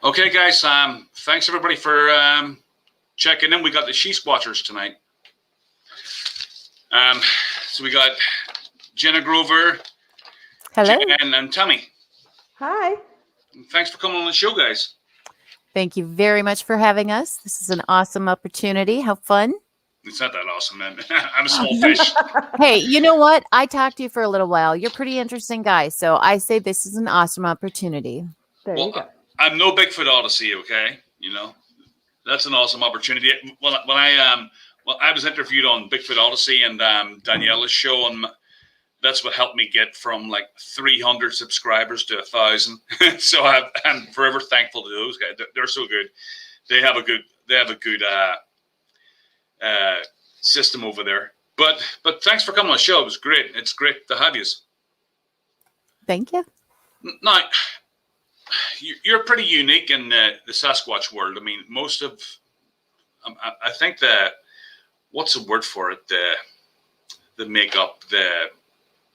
Okay, guys. Thanks everybody for checking in. We got the She Squatchers tonight. So we got Jena Grover, Hello. Jen, and Tammy. Hi. Thanks for coming on the show, guys. Thank you very much for having us. This is an awesome opportunity. How fun. It's not that awesome, man. I'm a small fish. Hey, you know what? I talked to you for a little while. You're a pretty interesting guy. So I say this is an awesome opportunity. There you go. I'm no Bigfoot Odyssey, okay? You know, that's an awesome opportunity. When I was interviewed on Bigfoot Odyssey and Daniela's show, and that's what helped me get from like 300 subscribers to 1,000. So I'm forever thankful to those guys. They're so good. They have a good system over there. But thanks for coming on the show. It was great. It's great to have you. Thank you. Now, you're pretty unique in the Sasquatch world. I mean, most of, I think what's the word for it? The makeup, the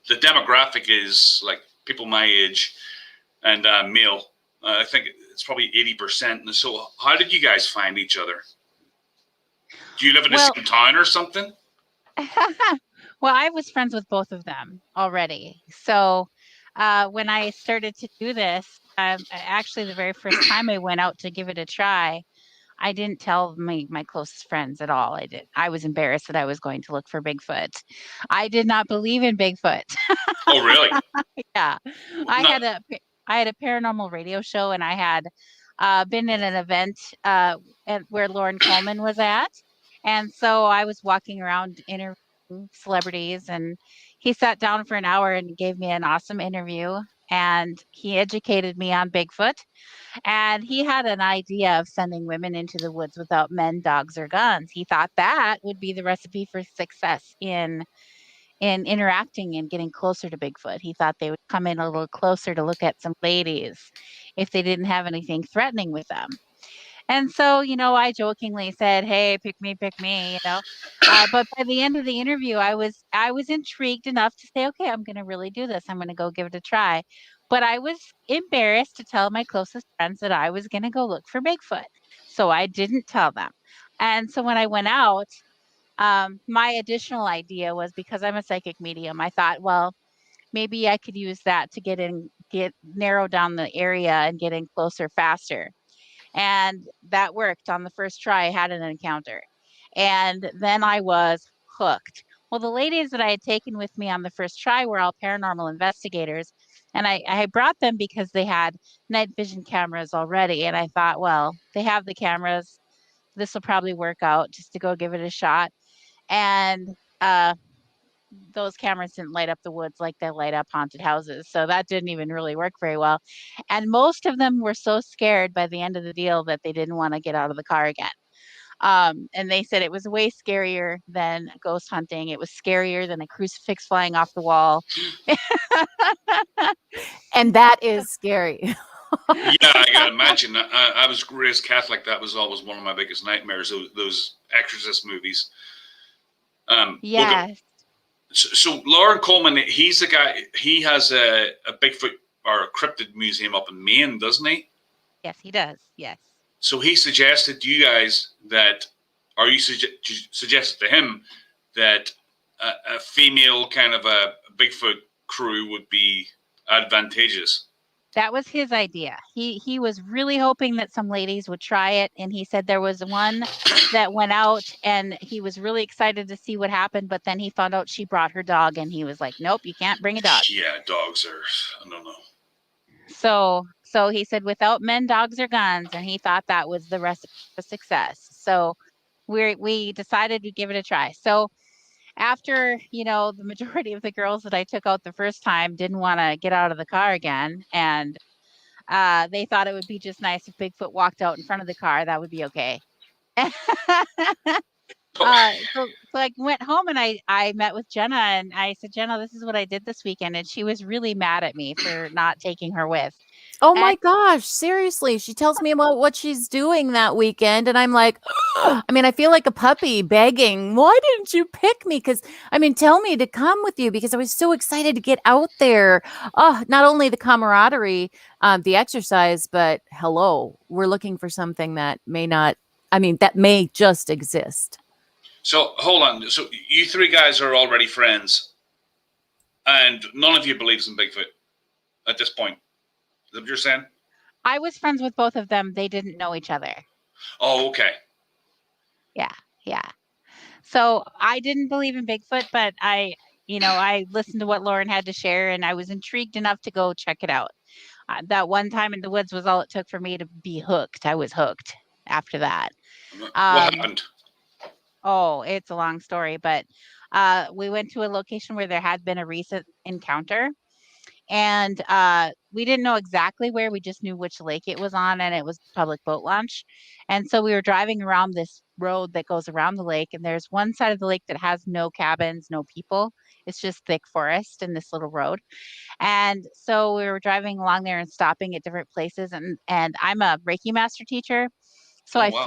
demographic is like people my age and male. I think it's probably 80%. And so how did you guys find each other? Do you live in the same town or something? Well, I was friends with both of them already. So when I started to do this, actually the very first time I went out to give it a try, I didn't tell my closest friends at all. I was embarrassed that I was going to look for Bigfoot. I did not believe in Bigfoot. Oh, really? Yeah. I had a paranormal radio show, and I had been in an event where Lauren Coleman was at. And so I was walking around interviewing celebrities, and he sat down for an hour and gave me an awesome interview, and he educated me on Bigfoot. And he had an idea of sending women into the woods without men, dogs, or guns. He thought that would be the recipe for success in interacting and getting closer to Bigfoot. He thought they would come in a little closer to look at some ladies if they didn't have anything threatening with them. And so, I jokingly said, "Hey, pick me, but by the end of the interview, I was intrigued enough to say, "Okay, I'm going to really do this. I'm going to go give it a try." But I was embarrassed to tell my closest friends that I was going to go look for Bigfoot. So I didn't tell them. And so when I went out, my additional idea was, because I'm a psychic medium, I thought, well, maybe I could use that to narrow down the area and get in closer faster. And that worked. On the first try, I had an encounter. And then I was hooked. Well, the ladies that I had taken with me on the first try were all paranormal investigators. And I brought them because they had night vision cameras already. And I thought, well, they have the cameras. This will probably work out, just to go give it a shot. And those cameras didn't light up the woods like they light up haunted houses. So that didn't even really work very well. And most of them were so scared by the end of the deal that they didn't want to get out of the car again. And they said it was way scarier than ghost hunting. It was scarier than a crucifix flying off the wall. And that is scary. Yeah, I can imagine. I was raised Catholic. That was always one of my biggest nightmares, those exorcist movies. Yes. So Lauren Coleman, he's the guy. He has a Bigfoot or a cryptid museum up in Maine, doesn't he? Yes, he does. Yes. So he suggested to you guys that, or you suggested to him that a female kind of a Bigfoot crew would be advantageous. That was his idea. He was really hoping that some ladies would try it. And he said there was one that went out, and he was really excited to see what happened. But then he found out she brought her dog, and he was like, "Nope, you can't bring a dog." Yeah, dogs are, I don't know. So he said, without men, dogs, or guns. And he thought that was the recipe for success. So we decided to give it a try. So after, the majority of the girls that I took out the first time didn't want to get out of the car again, and they thought it would be just nice if Bigfoot walked out in front of the car, that would be okay. So I went home and I met with Jenna and I said, Jenna, this is what I did this weekend. And she was really mad at me for not taking her with. Oh And my gosh, seriously. She tells me about what she's doing that weekend. And I'm like, I mean, I feel like a puppy begging, why didn't you pick me? Because, I mean, tell me to come with you because I was so excited to get out there. Oh, not only the camaraderie, the exercise, but hello, we're looking for something that may not, I mean, that may just exist. So hold on. So you three guys are already friends, and none of you believes in Bigfoot at this point. Is that what you're saying? I was friends with both of them. They didn't know each other. Oh, okay. Yeah. So I didn't believe in Bigfoot, but I listened to what Lauren had to share and I was intrigued enough to go check it out. That one time in the woods was all it took for me to be hooked. I was hooked after that. What Um, happened? oh, it's a long story, but we went to a location where there had been a recent encounter. And we didn't know exactly where, we just knew which lake it was on, and it was public boat launch. And so we were driving around this road that goes around the lake, and there's one side of the lake that has no cabins, no people. It's just thick forest in this little road. And so we were driving along there and stopping at different places. And I'm a Reiki master teacher. So Oh, wow.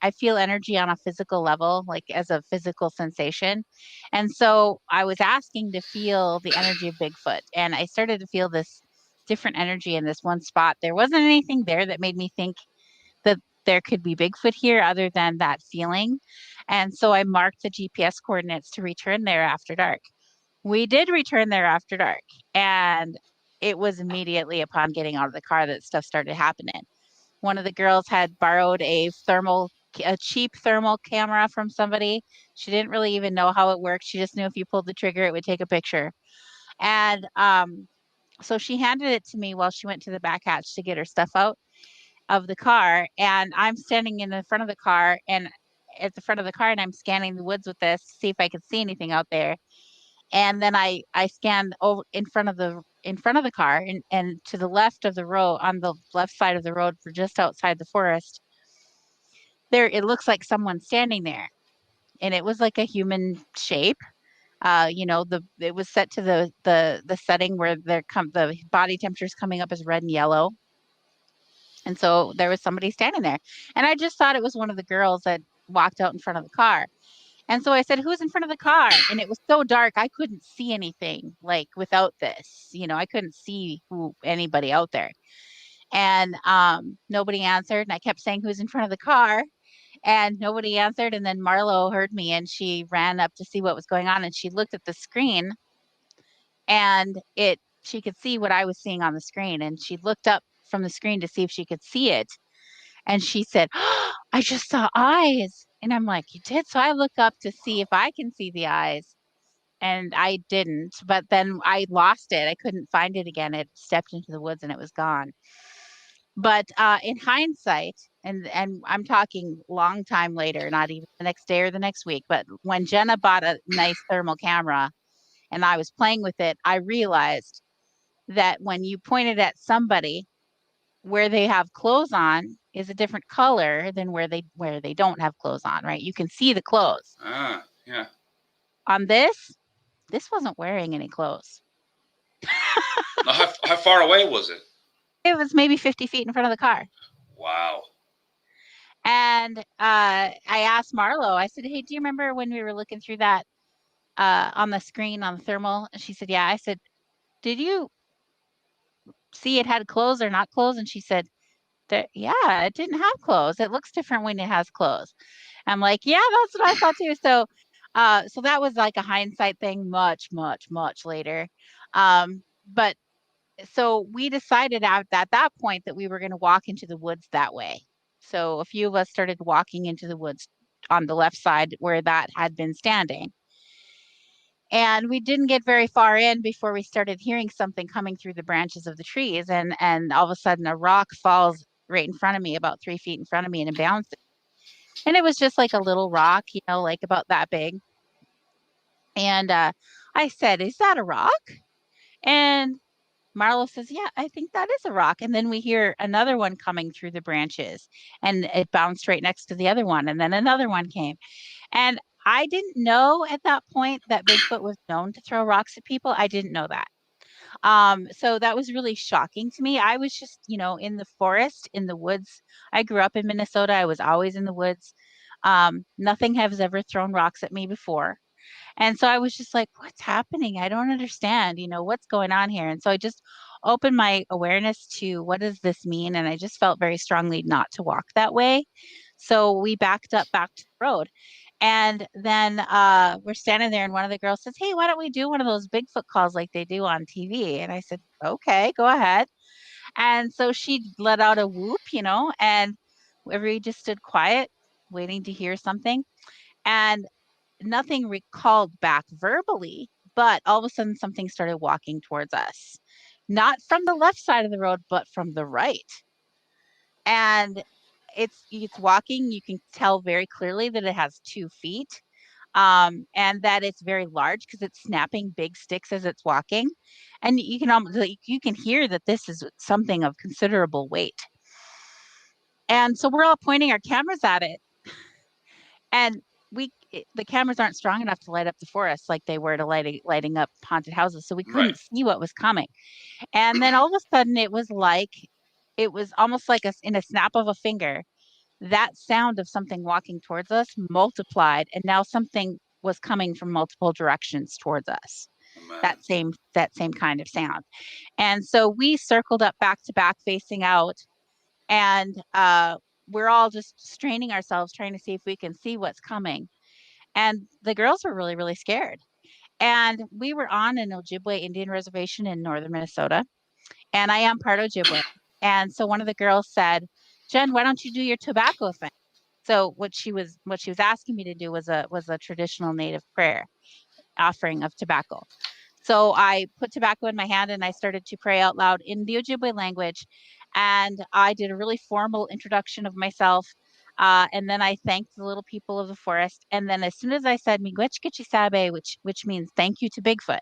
I feel energy on a physical level, like as a physical sensation. And so I was asking to feel the energy of Bigfoot, and I started to feel this different energy in this one spot. There wasn't anything there that made me think that there could be Bigfoot here other than that feeling. And so I marked the GPS coordinates to return there after dark. We did return there after dark, and it was immediately upon getting out of the car that stuff started happening. One of the girls had borrowed a cheap thermal camera from somebody. She didn't really even know how it worked. She just knew if you pulled the trigger, it would take a picture. And so she handed it to me while she went to the back hatch to get her stuff out of the car. And I'm standing in the front of the car and at the front of the car, and I'm scanning the woods with this to see if I could see anything out there. And then I scanned over in front of the car, and to the left of the road, on the left side of the road, for just outside the forest, there it looks like someone standing there, and it was like a human shape. It was set to the setting where the body temperature is coming up as red and yellow. And so there was somebody standing there, and I just thought it was one of the girls that walked out in front of the car. And so I said, "Who's in front of the car?" And it was so dark, I couldn't see anything like without this. I couldn't see anybody out there. And nobody answered. And I kept saying, "Who's in front of the car?" And nobody answered. And then Marlo heard me and she ran up to see what was going on. And she looked at the screen, and she could see what I was seeing on the screen. And she looked up from the screen to see if she could see it. And she said, "Oh, I just saw eyes." And I'm like, "You did?" So I look up to see if I can see the eyes. And I didn't, but then I lost it. I couldn't find it again. It stepped into the woods and it was gone. But in hindsight, and I'm talking long time later, not even the next day or the next week, but when Jenna bought a nice thermal camera and I was playing with it, I realized that when you point it at somebody, where they have clothes on is a different color than where they don't have clothes on, right? You can see the clothes. Yeah. On this wasn't wearing any clothes. Now, how far away was it? It was maybe 50 feet in front of the car. Wow. And I asked Marlo, I said, "Hey, do you remember when we were looking through that on the screen on the thermal?" And she said, "Yeah." I said, "Did you see it had clothes or not clothes?" And she said, "Yeah, it didn't have clothes. It looks different when it has clothes." I'm like, "Yeah, that's what I thought too." So that was like a hindsight thing much, much, much later. But so we decided at that point that we were going to walk into the woods that way. So a few of us started walking into the woods on the left side where that had been standing. And we didn't get very far in before we started hearing something coming through the branches of the trees. And all of a sudden, a rock falls right in front of me, about 3 feet in front of me, and it bounces. And it was just like a little rock, like about that big. And I said, "Is that a rock?" And Marlo says, yeah, I think that is a rock. And then we hear another one coming through the branches, and it bounced right next to the other one. And then another one came. And I didn't know at that point that Bigfoot was known to throw rocks at people. I didn't know that. So that was really shocking to me. I was just, in the forest, in the woods. I grew up in Minnesota. I was always in the woods. Nothing has ever thrown rocks at me before. And so I was just like, what's happening? I don't understand, what's going on here. And so I just opened my awareness to what does this mean? And I just felt very strongly not to walk that way. So we backed up back to the road. And then we're standing there, and one of the girls says, hey, why don't we do one of those Bigfoot calls like they do on TV? And I said, okay, go ahead. And so she let out a whoop, and everybody just stood quiet, waiting to hear something. And nothing recalled back verbally, but all of a sudden something started walking towards us, not from the left side of the road, but from the right. And it's walking. You can tell very clearly that it has 2 feet, and that it's very large because it's snapping big sticks as it's walking, and you can almost you can hear that this is something of considerable weight. And so we're all pointing our cameras at it, and the cameras aren't strong enough to light up the forest like they were to lighting up haunted houses, so we Right. couldn't see what was coming. And then all of a sudden it was almost like in a snap of a finger, that sound of something walking towards us multiplied, and now something was coming from multiple directions towards us. Oh, man. That same kind of sound. And so we circled up back to back facing out, and we're all just straining ourselves trying to see if we can see what's coming. And the girls were really, really scared. And we were on an Ojibwe Indian reservation in northern Minnesota, and I am part Ojibwe. And so one of the girls said, Jen, why don't you do your tobacco thing? So what she was asking me to do was a traditional native prayer offering of tobacco. So I put tobacco in my hand and I started to pray out loud in the Ojibwe language. And I did a really formal introduction of myself. And then I thanked the little people of the forest. And then as soon as I said Miigwech Gitchi Sabe, which means thank you to Bigfoot,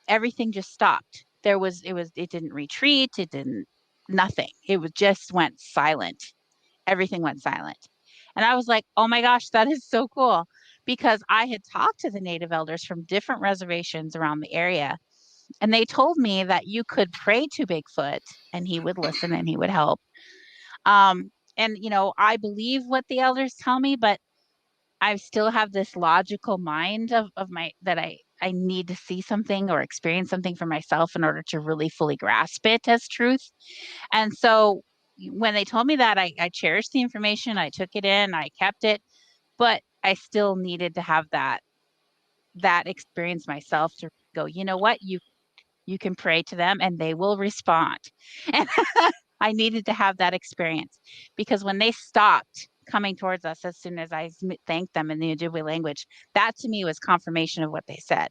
everything just stopped. It didn't retreat. It didn't, nothing. Just went silent. Everything went silent. And I was like, oh my gosh, that is so cool. Because I had talked to the native elders from different reservations around the area. And they told me that you could pray to Bigfoot and he would listen and he would help. And I believe what the elders tell me, but I still have this logical mind of my that I need to see something or experience something for myself in order to really fully grasp it as truth. And so when they told me that, I cherished the information, I took it in, I kept it, but I still needed to have that experience myself to go, you know what, you can pray to them and they will respond. And I needed to have that experience, because when they stopped coming towards us as soon as I thanked them in the Ojibwe language, that to me was confirmation of what they said.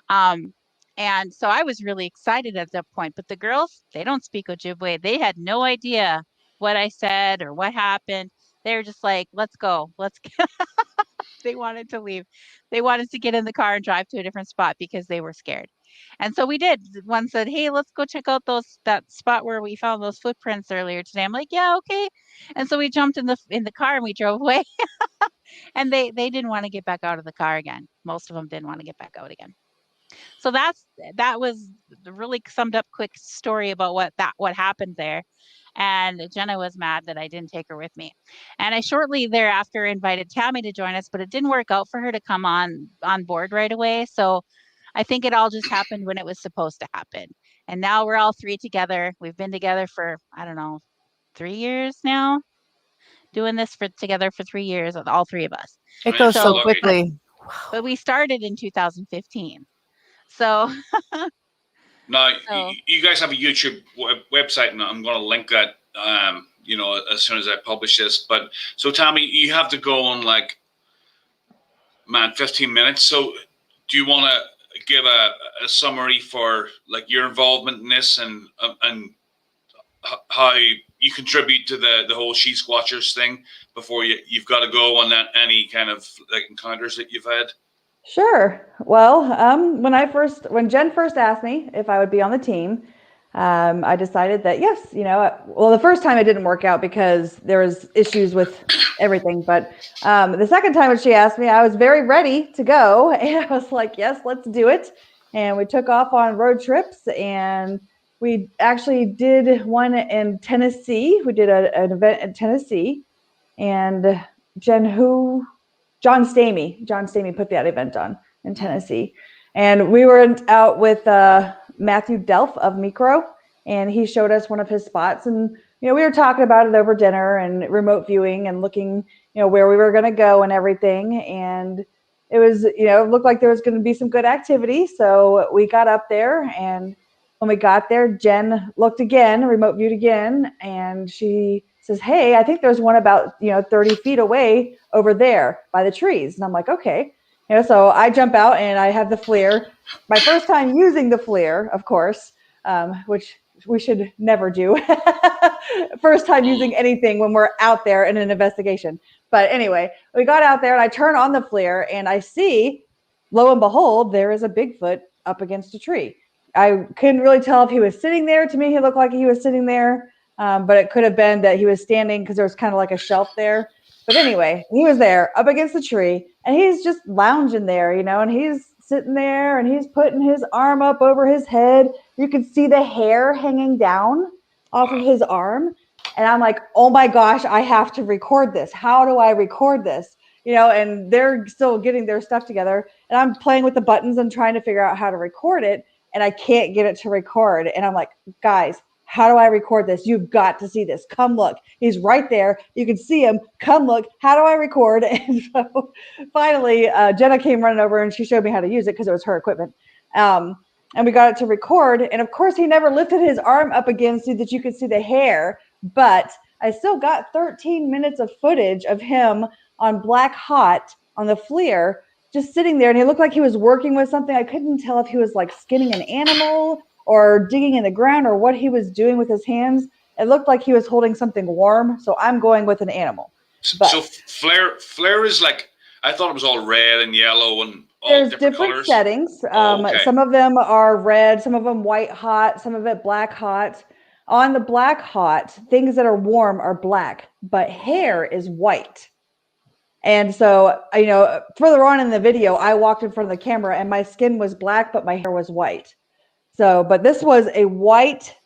And so I was really excited at that point. But the girls, they don't speak Ojibwe. They had no idea what I said or what happened. They were just like, let's go. Let's go. They wanted to leave. They wanted to get in the car and drive to a different spot because they were scared. And so we did. One said, hey, let's go check out that spot where we found those footprints earlier today. I'm like, yeah, okay. And so we jumped in the car and we drove away. And they didn't want to get back out of the car again. Most of them didn't want to get back out again. So that was the really summed up quick story about what happened there. And Jena was mad that I didn't take her with me. And I shortly thereafter invited Tammy to join us, but it didn't work out for her to come on board right away. So I think it all just happened when it was supposed to happen. And now we're all 3 together. We've been together for, I don't know, 3 years now, doing this together for 3 years, all 3 of us. It goes So so lucky. quickly. But we started in 2015. So Now, So- you guys have a YouTube website, and I'm going to link that, as soon as I publish this. But so, Tammy, you have to go on 15 minutes. So, do you want to give a summary for your involvement in this and how you contribute to the whole She Squatchers thing before you've got to go on any kind of encounters that you've had? Sure. Well, when Jen first asked me if I would be on the team, I decided that yes, well, the first time it didn't work out because there was issues with everything. But the second time when she asked me, I was very ready to go. And I was like, yes, let's do it. And we took off on road trips, and we actually did one in Tennessee. We did an event in Tennessee, and John Stamey put that event on in Tennessee. And we were out with Matthew Delph of Micro, and he showed us one of his spots. And, we were talking about it over dinner and remote viewing and looking, where we were going to go and everything. And it was, it looked like there was going to be some good activity. So we got up there, and when we got there, Jen looked again, remote viewed again, and she says, hey, I think there's one about, 30 feet away over there by the trees. And I'm like, okay. So I jump out and I have the FLIR. My first time using the FLIR, of course, which we should never do. First time using anything when we're out there in an investigation. But anyway, we got out there and I turn on the FLIR and I see, lo and behold, there is a Bigfoot up against a tree. I couldn't really tell if he was sitting there. To me, he looked like he was sitting there. But it could have been that he was standing because there was kind of like a shelf there. But anyway, he was there up against the tree, and he's just lounging there, and he's sitting there and he's putting his arm up over his head. You could see the hair hanging down off of his arm. And I'm like, oh my gosh, I have to record this. How do I record this? And they're still getting their stuff together. And I'm playing with the buttons and trying to figure out how to record it. And I can't get it to record. And I'm like, guys, how do I record this? You've got to see this. Come look. He's right there. You can see him. Come look. How do I record? And so finally, Jenna came running over and she showed me how to use it because it was her equipment. And we got it to record. And of course, he never lifted his arm up again so that you could see the hair. But I still got 13 minutes of footage of him on Black Hot on the FLIR, just sitting there. And he looked like he was working with something. I couldn't tell if he was like skinning an animal or digging in the ground or what he was doing with his hands. It looked like he was holding something warm. So I'm going with an animal. But so FLIR is like, I thought it was all red and yellow and all there's different different colors. settings. Okay. Some of them are red, some of them white hot, some of it black hot. On the Black Hot, things that are warm are black, but hair is white. And so, further on in the video, I walked in front of the camera and my skin was black, but my hair was white. So, but this was a white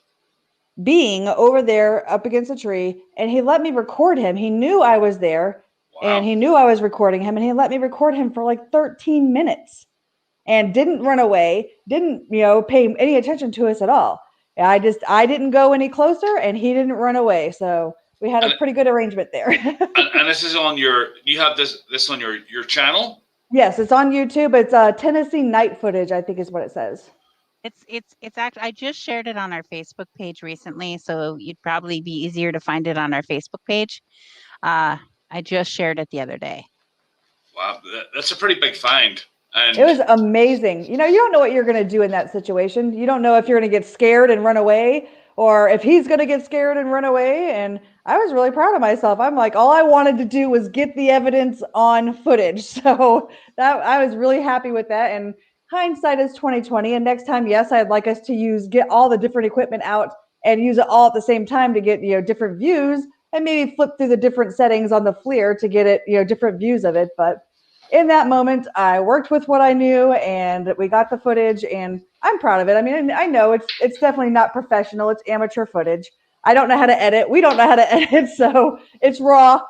being over there up against a tree, and he let me record him. He knew I was there. Wow. And he knew I was recording him, and he let me record him for like 13 minutes and didn't run away, didn't, pay any attention to us at all. I didn't go any closer and he didn't run away. So we had a pretty good arrangement there. and this is on you have this on your channel? Yes, it's on YouTube. It's Tennessee night footage, I think is what it says. It's actually, I just shared it on our Facebook page recently, so you'd probably be easier to find it on our Facebook page. I just shared it the other day. Wow, that's a pretty big find. And it was amazing. You don't know what you're going to do in that situation. You don't know if you're going to get scared and run away or if he's going to get scared and run away. And I was really proud of myself. I'm like, all I wanted to do was get the evidence on footage. So I was really happy with that. And hindsight is 2020. And next time, yes, I'd like us to get all the different equipment out and use it all at the same time to get, different views and maybe flip through the different settings on the FLIR to get it, different views of it. But in that moment, I worked with what I knew and we got the footage and I'm proud of it. I mean, I know it's definitely not professional. It's amateur footage. I don't know how to edit. We don't know how to edit. So it's raw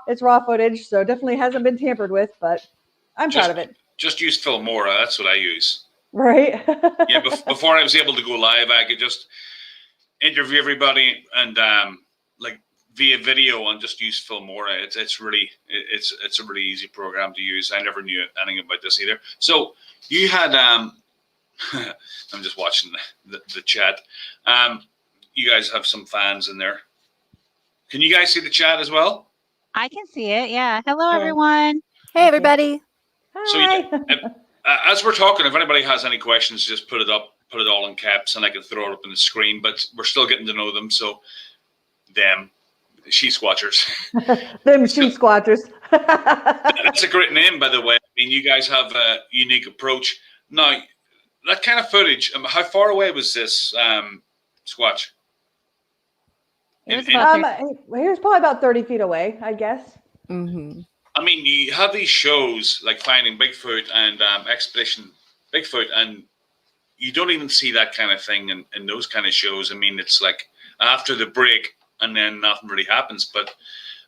footage. So definitely hasn't been tampered with, but I'm proud of it. Just use Filmora. That's what I use. Right. Yeah. Before I was able to go live, I could just interview everybody and via video and just use Filmora. It's a really easy program to use. I never knew anything about this either. So you had I'm just watching the chat. You guys have some fans in there. Can you guys see the chat as well? I can see it. Yeah. Hello, everyone. Hey, everybody. Hi. So as we're talking, if anybody has any questions, just put it all in caps, and I can throw it up on the screen. But we're still getting to know them. So them. She Squatchers. Them She Squatchers. That's a great name, by the way. I mean, you guys have a unique approach. Now, that kind of footage, how far away was this, Squatch? It was In- about He was probably about 30 feet away, I guess. Mm-hmm. I mean, you have these shows like Finding Bigfoot and Expedition Bigfoot, and you don't even see that kind of thing in those kind of shows. I mean, it's like after the break, and then nothing really happens. But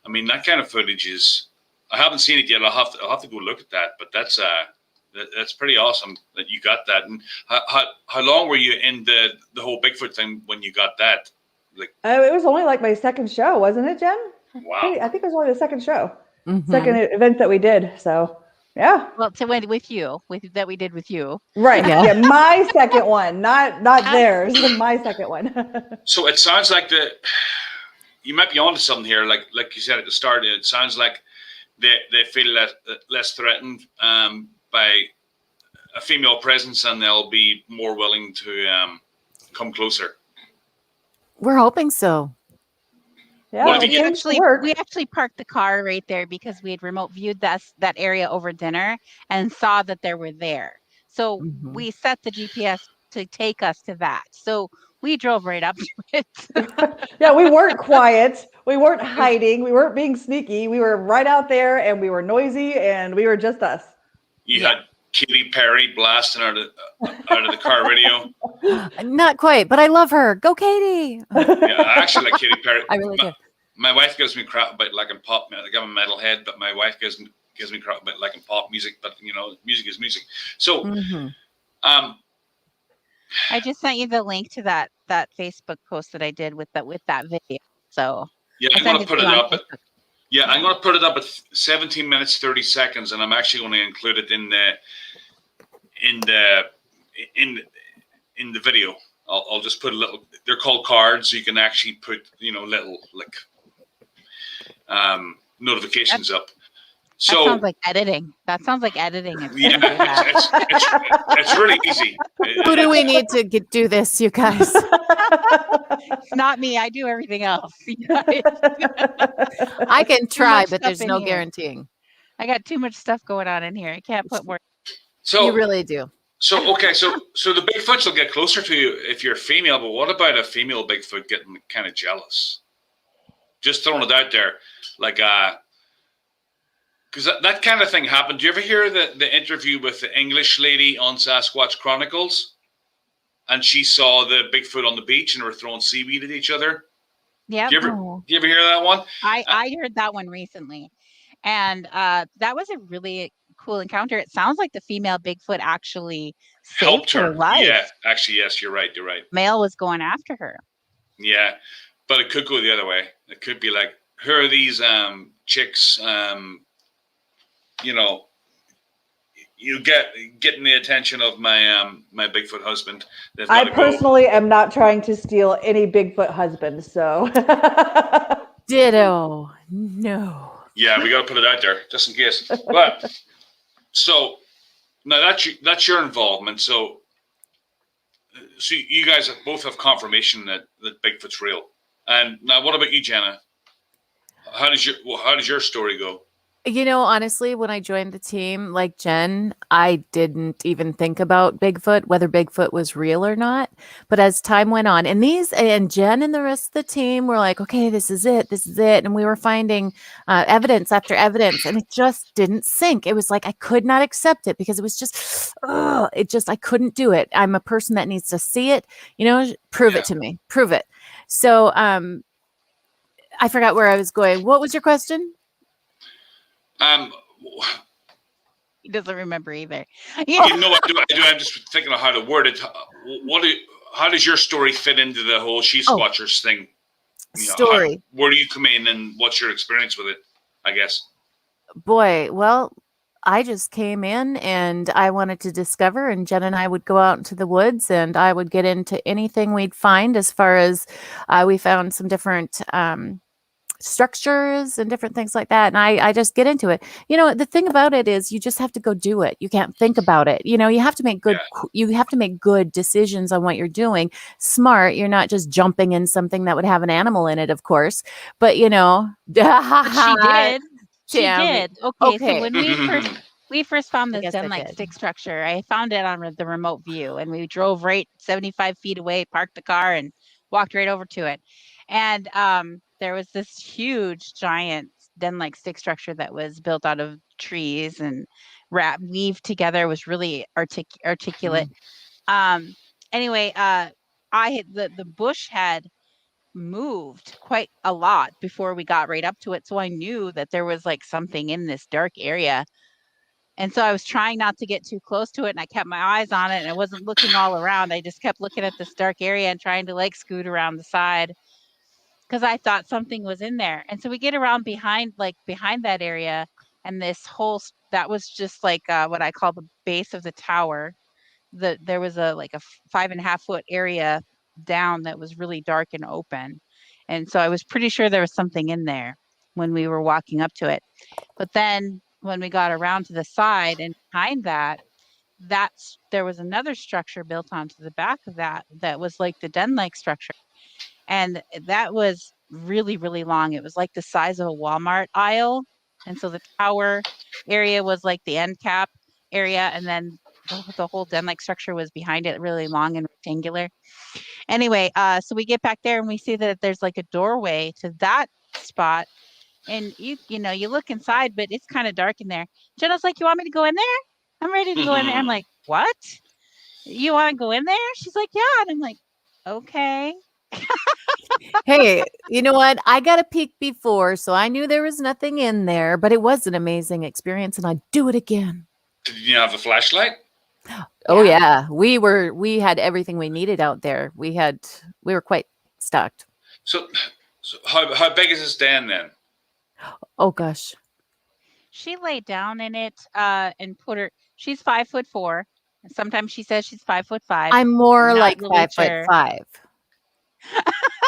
I mean, that kind of footage is. I haven't seen it yet. I'll have to go look at that. But that's pretty awesome that you got that. And how long were you in the whole Bigfoot thing when you got that? Like, It was only like my second show, wasn't it, Jen? wow. I think it was only the second show, Mm-hmm. second event that we did. So, yeah. well to win with you that we did with you. Right. Yeah. Yeah. My second one, not theirs. My second one. So it sounds like you might be onto something here. Like you said at the start, it sounds like they feel less threatened by a female presence, and they'll be more willing to come closer. We're hoping so. Yeah. What if you it seems to work. We actually parked the car right there because we had remote viewed that area over dinner and saw that they were there. So Mhm. we set the GPS to take us to that. So we drove right up to it. Yeah, we weren't quiet. We weren't hiding. We weren't being sneaky. We were right out there, and we were noisy, and we were just us. You Yeah. had Katy Perry blasting out of the car radio. Not quite, but I love her. Go, Katie. Yeah, I actually like Katy Perry. I really do. My wife gives me crap about liking pop. Like I'm a metalhead, but my wife gives me crap about liking pop music. But music is music. So, Mhm. I just sent you the link to that Facebook post that I did with that video. So yeah, I I'm sent gonna put to it you on up. Facebook. Yeah, I'm going to put it up at 17 minutes 30 seconds, and I'm actually going to include it in the video. I'll just put a little. They're called cards. So you can actually put little like notifications up. So That sounds like editing. If yeah, you do that. it's really easy. Who do we need to do this, you guys? It's not me. I do everything else. I can try, much but there's stuff in no here. guaranteeing. I got too much stuff going on in here. I can't put more. So You really do. So okay, so the Bigfoots will get closer to you if you're female, but what about a female Bigfoot getting kind of jealous? Just throwing it out there, like because that kind of thing happened. Do you ever hear the interview with the English lady on Sasquatch Chronicles? And she saw the Bigfoot on the beach and they were throwing seaweed at each other. Yeah, Do you ever hear that one? I heard that one recently, and that was a really cool encounter. It sounds like the female Bigfoot actually Helped saved her life. Yeah, actually, yes, you're right. You're right. Male was going after her. Yeah, but it could go the other way. It could be like, who are these chicks? You getting the attention of my my Bigfoot husband. They've I gotta go. personally am not trying to steal any Bigfoot husband, so. Ditto. No. Yeah, we got to put it out there just in case. But so now that's your involvement. So you guys both have confirmation that Bigfoot's real. And now, what about you, Jena? How does your story go? Honestly, when I joined the team, like Jen, I didn't even think about Bigfoot, whether Bigfoot was real or not. But as time went on, and Jen and the rest of the team were like, okay, this is it. And we were finding evidence after evidence, and it just didn't sink. It was like I could not accept it because it was just, I couldn't do it. I'm a person that needs to see it, prove it to me, prove it. So I forgot where I was going. What was your question? He doesn't remember either. I do. I'm just thinking of how to word it. How does your story fit into the whole She Squatchers thing? Story. Where do you come in, and what's your experience with it? I guess. Boy, well, I just came in and I wanted to discover, and Jen and I would go out into the woods and I would get into anything we'd find. As far as we found some different structures and different things like that, and I just get into it. The thing about it is you just have to go do it. You can't think about it. You have to make good decisions on what you're doing. Smart. You're not just jumping in something that would have an animal in it, of course, but But she did. She Tammy. did. Okay, so Okay. when we first found I this guess I den-like did. stick structure, I found it on the remote view, and we drove right 75 feet away, parked the car, and walked right over to it. And there was this huge, giant den-like stick structure that was built out of trees and weaved together. It was really articulate. Anyway, the bush had moved quite a lot before we got right up to it, so I knew that there was like something in this dark area. And so I was trying not to get too close to it, and I kept my eyes on it, and I wasn't looking all around. I just kept looking at this dark area and trying to like scoot around the side because I thought something was in there. And so we get around behind that area, and that was just like what I call the base of the tower. There was a 5.5 foot area down that was really dark and open. And so I was pretty sure there was something in there when we were walking up to it. But then when we got around to the side and behind there was another structure built onto the back of that was like the den-like structure. And that was really, really long. It was like the size of a Walmart aisle. And so the tower area was like the end cap area, and then the whole den-like structure was behind it, really long and rectangular. Anyway, so we get back there and we see that there's like a doorway to that spot. And you look inside, but it's kind of dark in there. Jenna's like, "You want me to go in there?" I'm ready to go in there. I'm like, "What? You want to go in there?" She's like, "Yeah." And I'm like, "Okay." Hey, you know what? I got a peek before, so I knew there was nothing in there, but it was an amazing experience, and I'd do it again. Did you have a flashlight? Oh yeah, we had everything we needed out there. We were quite stocked. So how big is this den then? Oh gosh. She laid down in it and she's 5'4". Sometimes she says she's 5'5". I'm more not like really sure. 5'5".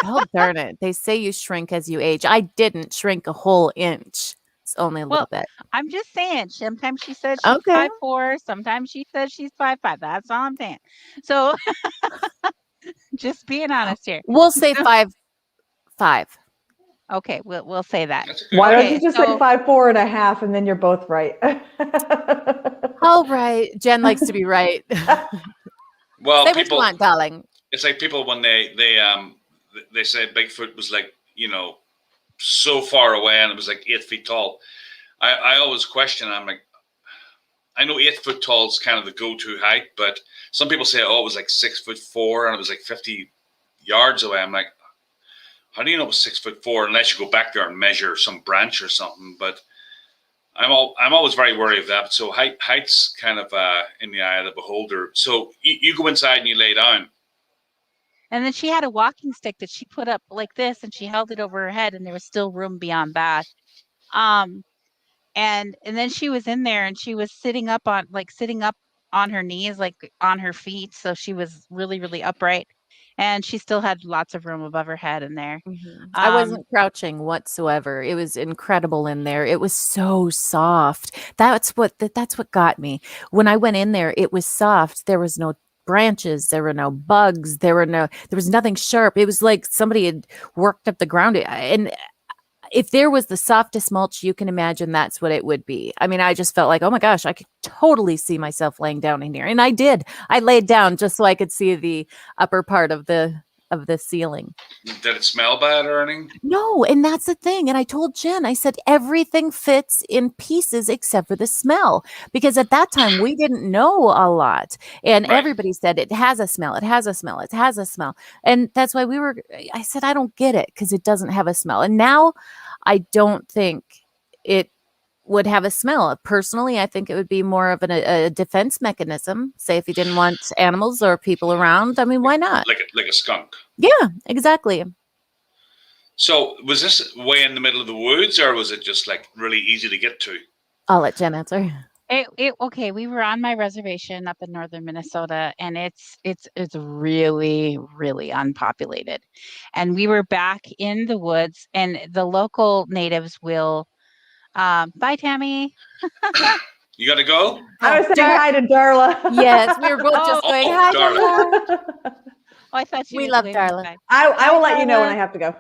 Oh darn it. They say you shrink as you age. I didn't shrink a whole inch. It's only a little bit. I'm just saying, sometimes she says she's Okay. 5'4", sometimes she says she's 5'5". That's all I'm saying. So just being honest here. We'll say 5'5". Okay, we'll say that. That's a good Why idea. don't you just say 5'4.5", and then you're both right? All right. Jen likes to be right. Well, Say what you want, darling. It's like people when they say Bigfoot was like, so far away and it was like 8 feet tall. I always question. I'm like, I know 8 foot tall is kind of the go-to height, but some people say, oh, it was like 6'4" and it was like 50 yards away. I'm like, how do you know it was 6'4" unless you go back there and measure some branch or something? But I'm always very wary of that. So height's kind of in the eye of the beholder. So you go inside and you lay down. And then she had a walking stick that she put up like this, and she held it over her head, and there was still room beyond that. And then she was in there, and she was sitting up on her knees, like on her feet, so she was really, really upright, and she still had lots of room above her head in there. I wasn't crouching whatsoever. It was incredible in there. It was so soft. That's what got me. When I went in there, it was soft. There was no branches, there were no bugs, there was nothing sharp. It was like somebody had worked up the ground. And if there was the softest mulch you can imagine, that's what it would be. I mean, I just felt like, oh my gosh, I could totally see myself laying down in here. And I did. I laid down just so I could see the upper part of the ceiling. Did it smell bad or anything? No, and that's the thing. And I told Jen, I said, everything fits in pieces except for the smell. Because at that time, we didn't know a lot. And everybody said, it has a smell, it has a smell, it has a smell. And that's why I said, I don't get it because it doesn't have a smell. And now I don't think it would have a smell. Personally, I think it would be more of a defense mechanism. Say if you didn't want animals or people around, I mean, why not? Like a skunk. Yeah, exactly. So was this way in the middle of the woods, or was it just like really easy to get to? I'll let Jen answer. Okay, we were on my reservation up in northern Minnesota, and it's really, really unpopulated. And we were back in the woods, and the local natives will bye, Tammy. You got to go? I was saying hi to Darla. Yes, we were both just going, hi, Darla. Oh, I thought we love Darla. I will let you know when I have to go.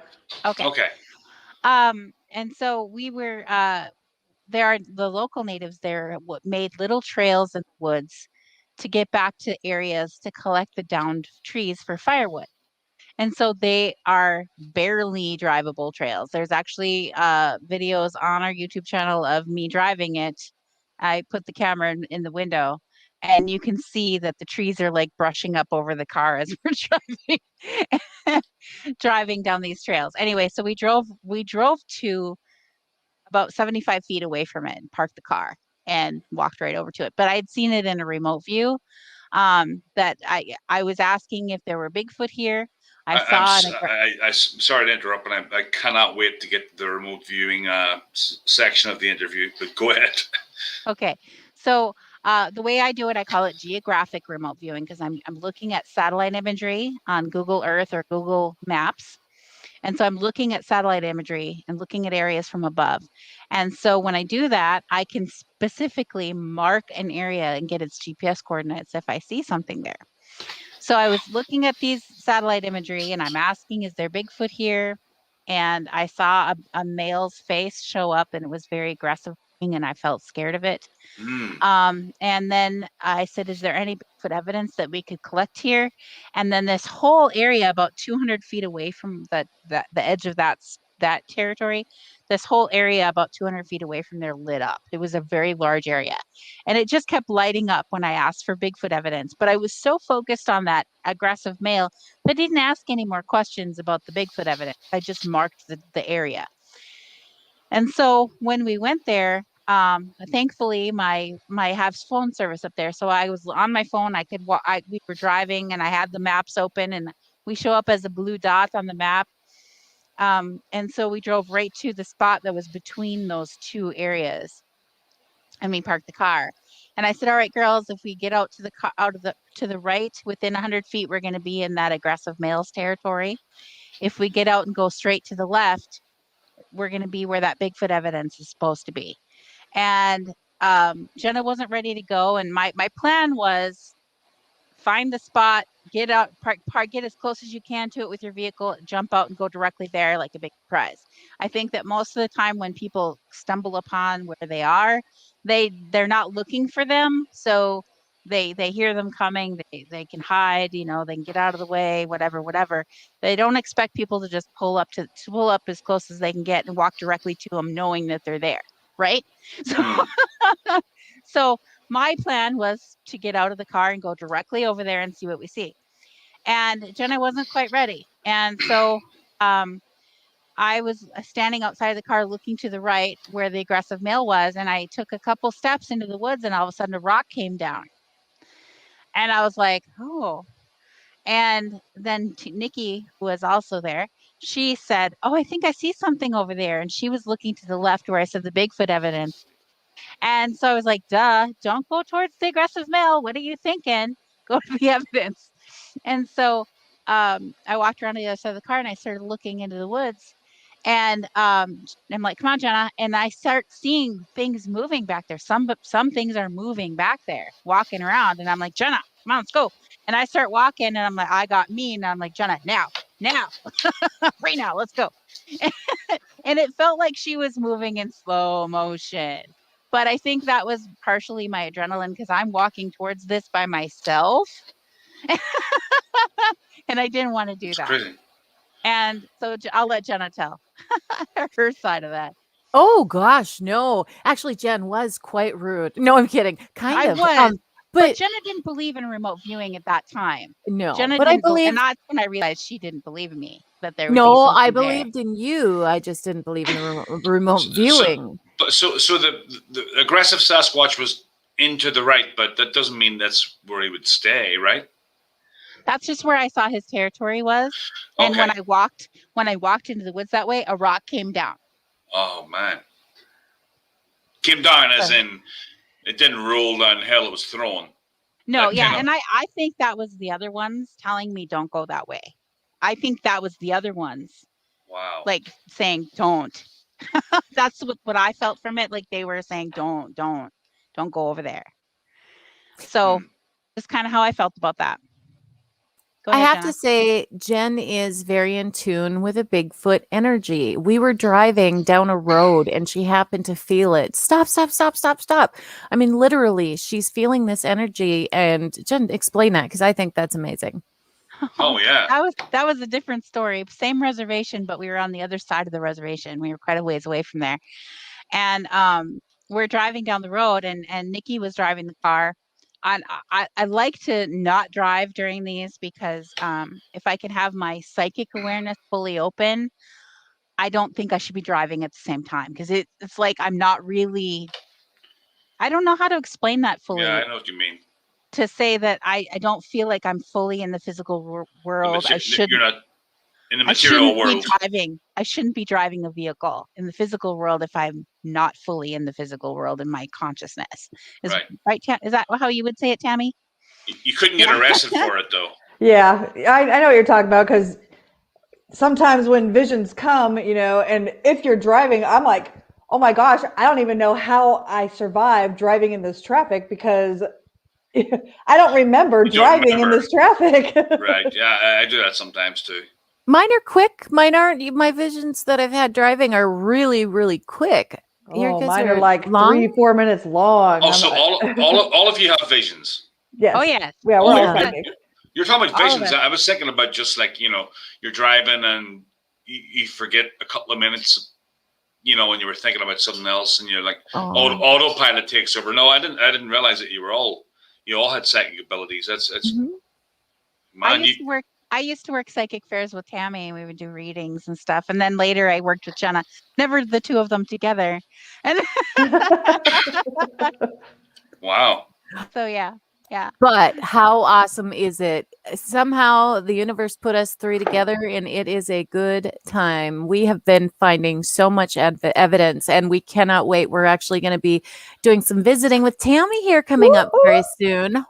Okay. Okay. And so we were the local natives there made little trails in the woods to get back to areas to collect the downed trees for firewood. And so they are barely drivable trails. There's actually videos on our YouTube channel of me driving it. I put the camera in the window, and you can see that the trees are like brushing up over the car as we're driving down these trails. Anyway, so we drove to about 75 feet away from it and parked the car and walked right over to it. But I'd seen it in a remote view. That I was asking if there were Bigfoot here. I saw I'm sorry to interrupt, but I cannot wait to get to the remote viewing section of the interview. But go ahead. Okay, so the way I do it, I call it geographic remote viewing because I'm looking at satellite imagery on Google Earth or Google Maps. And so I'm looking at satellite imagery and looking at areas from above. And so when I do that, I can specifically mark an area and get its GPS coordinates if I see something there. So I was looking at these satellite imagery and I'm asking, is there Bigfoot here? And I saw a male's face show up and it was very aggressive and I felt scared of it. And then I said, is there any Bigfoot evidence that we could collect here? And then this whole area about 200 feet away from the edge of that territory, this whole area about 200 feet away from there lit up. It was a very large area. And it just kept lighting up when I asked for Bigfoot evidence. But I was so focused on that aggressive male that I didn't ask any more questions about the Bigfoot evidence. I just marked the area. And so when we went there, thankfully my have phone service up there. So I was on my phone. We were driving and I had the maps open and we show up as a blue dot on the map. And so we drove right to the spot that was between those two areas and we parked the car. And I said, all right, girls, if we get out to the right within 100 feet, we're going to be in that aggressive male's territory. If we get out and go straight to the left, we're going to be where that Bigfoot evidence is supposed to be. And Jena wasn't ready to go. And my plan was find the spot, get out, park, get as close as you can to it with your vehicle, jump out and go directly there like a big surprise. I think that most of the time when people stumble upon where they are, they're not looking for them. So they hear them coming, they can hide, they can get out of the way, whatever. They don't expect people to just pull up as close as they can get and walk directly to them knowing that they're there, right? So my plan was to get out of the car and go directly over there and see what we see. And Jena wasn't quite ready. And so I was standing outside the car looking to the right where the aggressive male was. And I took a couple steps into the woods and all of a sudden a rock came down. And I was like, oh. And then Nikki, who was also there, she said, oh, I think I see something over there. And she was looking to the left where I said the Bigfoot evidence. And so I was like, duh, don't go towards the aggressive male. What are you thinking? Go to the evidence. And so I walked around to the other side of the car and I started looking into the woods. And I'm like, come on, Jena. And I start seeing things moving back there. Some things are moving back there, walking around. And I'm like, Jena, come on, let's go. And I start walking and I'm like, I got mean. And I'm like, Jena, now, right now, let's go. And it felt like she was moving in slow motion. But I think that was partially my adrenaline because I'm walking towards this by myself. And I didn't want to do that. Crazy. And so I'll let Jena tell her side of that. Oh gosh, no. Actually, Jen was quite rude. No, I'm kidding. Kind of. I was. But Jena didn't believe in remote viewing at that time. No, Jena but I believe, and that's when I realized she didn't believe in me. That there would no, be I believed in you. I just didn't believe in the remote viewing. So the aggressive Sasquatch was into the right, but that doesn't mean that's where he would stay, right? That's just where I saw his territory was. And Okay. when I walked into the woods that way, a rock came down. Oh man. Came down as in it didn't roll downhill, it was thrown. No, yeah. And I think that was the other ones telling me don't go that way. I think that was the other ones. Wow. Like saying don't. That's what I felt from it. Like they were saying don't go over there. So that's kind of how I felt about that. Go I ahead, have Jenna. to say, Jen is very in tune with a Bigfoot energy. We were driving down a road and she happened to feel it. Stop, stop, stop, stop, stop. I mean, literally, she's feeling this energy. And Jen, explain that because I think that's amazing. Oh yeah. That was a different story. Same reservation, but we were on the other side of the reservation. We were quite a ways away from there. And we're driving down the road and Nikki was driving the car. And I like to not drive during these because if I can have my psychic awareness fully open, I don't think I should be driving at the same time because it's like I'm not really, I don't know how to explain that fully. Yeah, I know what you mean. To say that I don't feel like I'm fully in the physical world. You're not in the I material shouldn't world. be driving. I shouldn't be driving a vehicle in the physical world if I'm not fully in the physical world in my consciousness. Right. Is that how you would say it, Tammy? You couldn't get arrested for it though. Yeah, I know what you're talking about because sometimes when visions come, and if you're driving, I'm like, oh my gosh, I don't even know how I survived driving in this traffic because I don't remember driving in this traffic. Right. Yeah, I do that sometimes too. Mine are quick. Mine aren't. My visions that I've had driving are really, really quick. Oh, mine are like long? 3-4 minutes long. Oh, so all of you have visions. Yes. Oh yes. Yeah, we're all psychic. You're talking about All of visions. us. I was thinking about just like, you're driving and you forget a couple of minutes, when you were thinking about something else and you're like, autopilot takes over. No, I didn't realize that you all had psychic abilities. That's man, I used to work psychic fairs with Tammy and we would do readings and stuff. And then later I worked with Jenna. Never the two of them together. And wow. so yeah. But how awesome is it? Somehow the universe put us three together and it is a good time. We have been finding so much evidence and we cannot wait. We're actually going to be doing some visiting with Tammy here coming up very soon.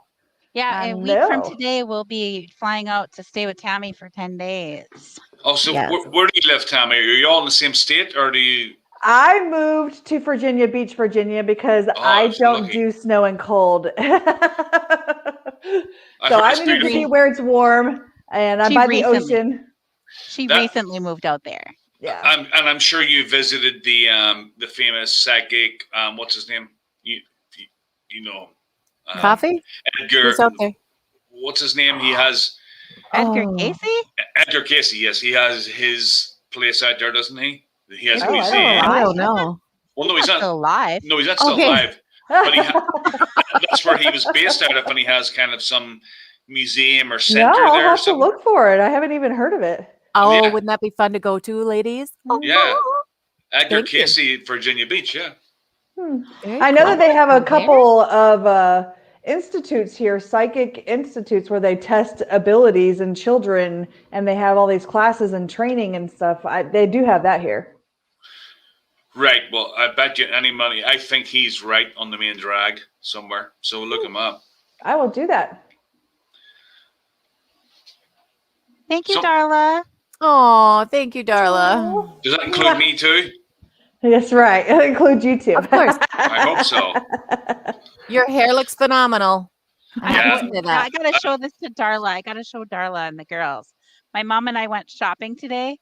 Yeah, a week from today, we'll be flying out to stay with Tammy for 10 days. Oh, so where do you live, Tammy? Are you all in the same state or do you? I moved to Virginia Beach, Virginia because I don't do snow and cold. So I need to be where it's warm and I'm by the ocean. She recently moved out there. Yeah. I'm sure you visited the famous psychic, what's his name? You know. Coffee? Edgar. Who's out there? What's his name? He has Edgar Casey? Edgar Casey, yes. He has his place out there, doesn't he? He has a museum. I don't know. Well, no, he's not still alive. No, he's not still alive. But that's where he was based out of, and he has kind of some museum or center there. I'll have to look for it. I haven't even heard of it. Oh, yeah. Wouldn't that be fun to go to, ladies? Yeah. Edgar Casey, Virginia Beach, yeah. I know that they have a couple of institutes here, psychic institutes, where they test abilities in children, and they have all these classes and training and stuff. They do have that here. Right. Well, I bet you any money. I think he's right on the main drag somewhere. So look him up. I will do that. Thank you, Darla. Oh, thank you, Darla. Does that include me too? That's right. It'll include you too. Of course. I hope so. Your hair looks phenomenal. I got to show this to Darla. I got to show Darla and the girls. My mom and I went shopping today,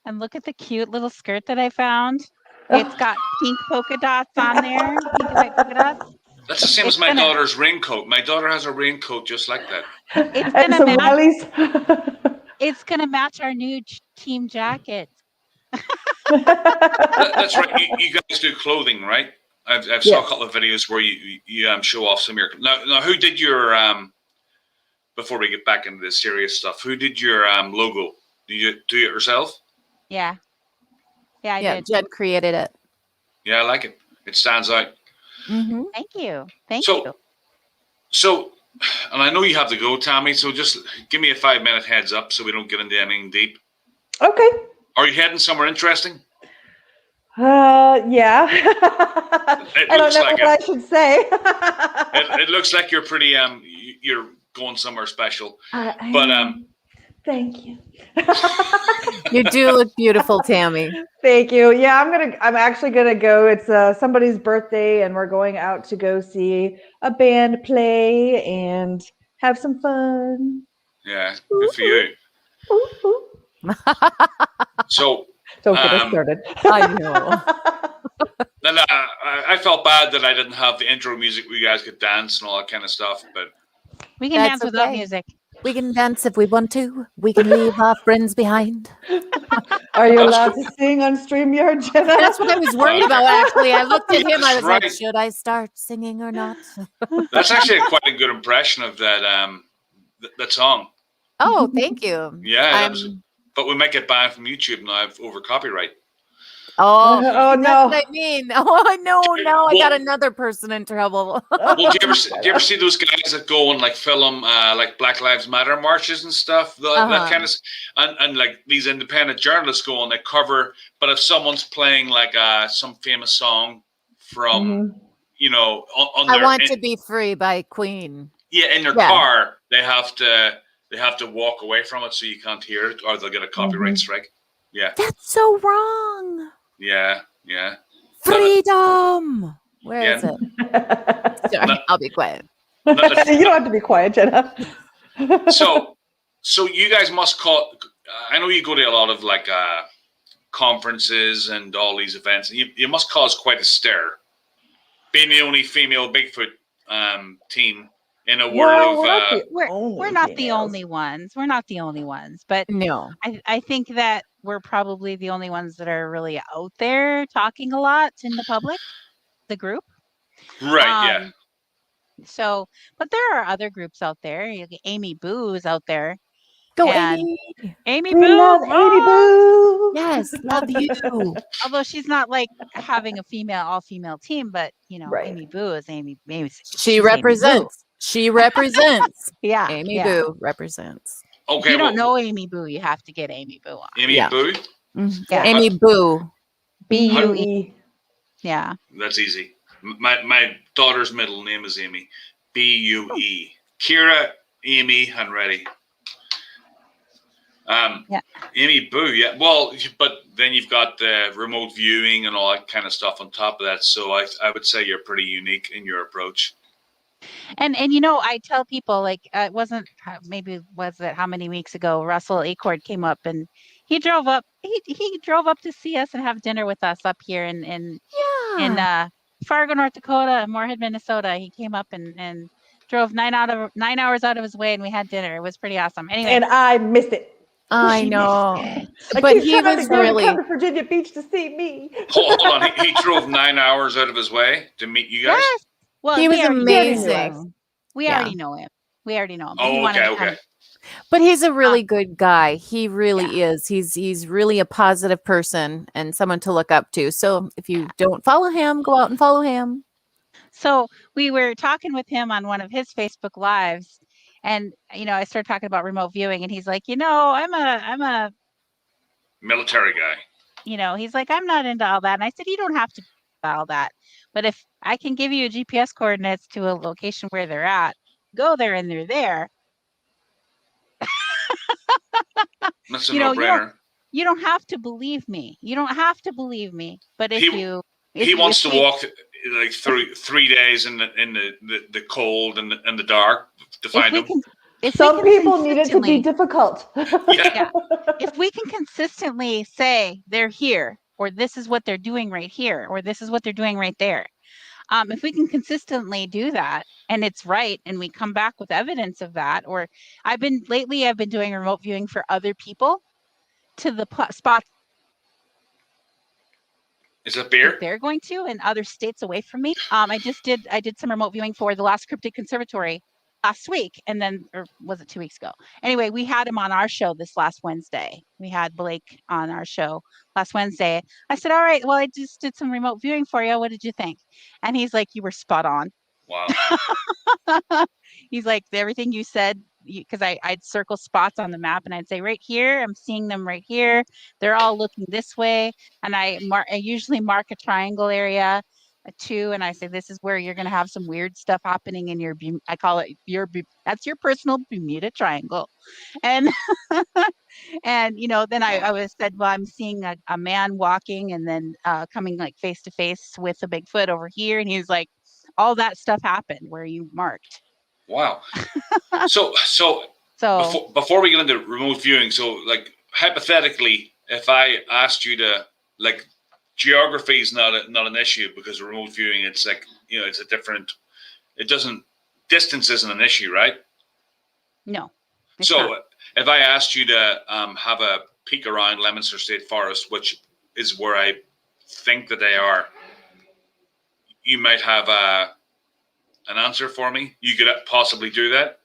and look at the cute little skirt that I found. It's got pink polka dots on there. Pink and white polka dots. That's the same as my daughter's raincoat. My daughter has a raincoat just like that. It's gonna match our new team jacket. That's right. You guys do clothing, right? I've saw a couple of videos where you show off some of your. Now, who did your before we get back into the serious stuff? Who did your logo? Do you do it yourself? Yeah. I did. Jed created it. Yeah, I like it. It stands out. Mm-hmm. Thank you. Thank you. So, and I know you have to go, Tammy. So just give me a 5-minute heads up so we don't get into anything deep. Okay. Are you heading somewhere interesting? Yeah. I don't know what I should say. It looks like you're pretty you're going somewhere special. Thank you. You do look beautiful, Tammy. Thank you. Yeah, I'm actually gonna go. It's somebody's birthday, and we're going out to go see a band play and have some fun. Yeah, good for you. Ooh, ooh. So Don't get us started. I know. then I felt bad that I didn't have the intro music where you guys could dance and all that kind of stuff. But We can That's dance without okay. music. We can dance if we want to. We can leave our friends behind. Are you That's allowed cool. to sing on StreamYard, Jenna? That's what I was worried about, actually. I looked at him. I was like, Right. should I start singing or not? That's actually quite a good impression of that that song. Oh, thank you. Yeah, that was. I'm- But we might get banned from YouTube now over copyright. Oh, Oh, that's no. what I mean. Oh, no, now I got Well- another person in trouble. Well, do you ever see those guys that go and like film like Black Lives Matter marches and stuff? That kind of and like these independent journalists go and they cover. But if someone's playing like some famous song from you know on I their Want to Be Free by Queen. in their car, they have to walk away from it so you can't hear it, or they'll get a copyright strike. Yeah, That's so wrong. yeah. Freedom. Where Yeah. is it? Sorry, I'll be quiet. You don't have to be quiet, Jenna. So you guys must call. I know you go to a lot of like conferences and all these events. You must cause quite a stir, being the only female Bigfoot team in a world of. We're not the only ones. We're not the only ones, but No. I think that we're probably the only ones that are really out there talking a lot in the public, the group. Right. Yeah. So, but there are other groups out there. Amy Boo is out there. Go, And Amy. Amy We Boo. love Amy Boo. Yes, love you. Although she's not like having a all-female team, but you know, Right. Amy Boo is Amy. She represents. She represents. Yeah. Amy Boo represents. If you don't know Amy Boo, you have to get Amy Boo on. Amy Boo. Yeah. Amy Boo. B-U-E. Yeah. That's easy. My daughter's middle name is Amy. B-U-E. Kira, Amy, and Reddy. Amy Boo, yeah. Well, but then you've got the remote viewing and all that kind of stuff on top of that. So I would say you're pretty unique in your approach. And you know, I tell people like it wasn't was it how many weeks ago Russell Acord came up and he drove up to see us and have dinner with us up here in Fargo, North Dakota, Moorhead, Minnesota. He came up and drove 9 hours out of his way and we had dinner. It was pretty awesome. Anyway, And I missed it. I know. I But keep he trying was to go really to Virginia Beach to see me. Hold on. He drove 9 hours out of his way to meet you guys? yes. Well, he was we already amazing. We already know him. We already know him. But he Oh, wanted to okay. come. But he's a really good guy. He really is. He's really a positive person and someone to look up to. So if you don't follow him, go out and follow him. So we were talking with him on one of his Facebook lives, and you know, I started talking about remote viewing, and he's like, you know, I'm a Military guy. You know, he's like, I'm not into all that. And I said, you don't have to do all that. But if I can give you GPS coordinates to a location where they're at, go there and they're there. That's a no-brainer. You don't have to believe me. You don't have to believe me. But if he wants to walk like through 3 days in the cold and the dark to find them. Some people need it to be difficult. Yeah. If we can consistently say they're here, or this is what they're doing right here, or this is what they're doing right there. If we can consistently do that and it's right, and we come back with evidence of that, or I've been doing remote viewing for other people to the spots. Is it beer? They're going to in other states away from me. I did some remote viewing for the Lost Cryptid Conservatory last week, and then, or was it 2 weeks ago? Anyway, we had him on our show this last Wednesday. We had Blake on our show last Wednesday. I said, all right, well, I just did some remote viewing for you. What did you think? And he's like, you were spot on. Wow. He's like, everything you said, because I'd circle spots on the map and I'd say, right here, I'm seeing them right here. They're all looking this way. And I usually mark a triangle area too, and I say, this is where you're going to have some weird stuff happening in your, I call it that's your personal Bermuda Triangle. And and you know, then I was said, well, I'm seeing a man walking and then coming like face to face with a Bigfoot over here, and he's like, all that stuff happened where you marked. Wow. So So before we get into remote viewing, so like hypothetically, if I asked you to, like, geography is not an issue because remote viewing, it's like, it's a different. It doesn't. Distance isn't an issue, right? no. So not. if I asked you to have a peek around Leominster State Forest, which is where I think that they are, you might have an answer for me. You could possibly do that.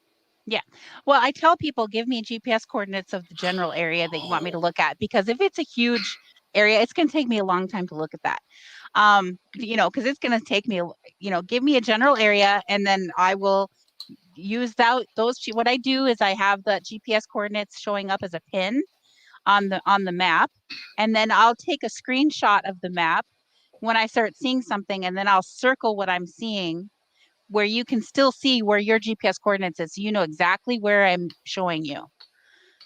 Yeah. Well, I tell people, give me GPS coordinates of the general area that you want me to look at, because if it's a huge area, it's going to take me a long time to look at that. Because it's going to take me, give me a general area, and then I will use those. What I do is I have the GPS coordinates showing up as a pin on the map, and then I'll take a screenshot of the map when I start seeing something, and then I'll circle what I'm seeing, where you can still see where your GPS coordinates is. So you know exactly where I'm showing you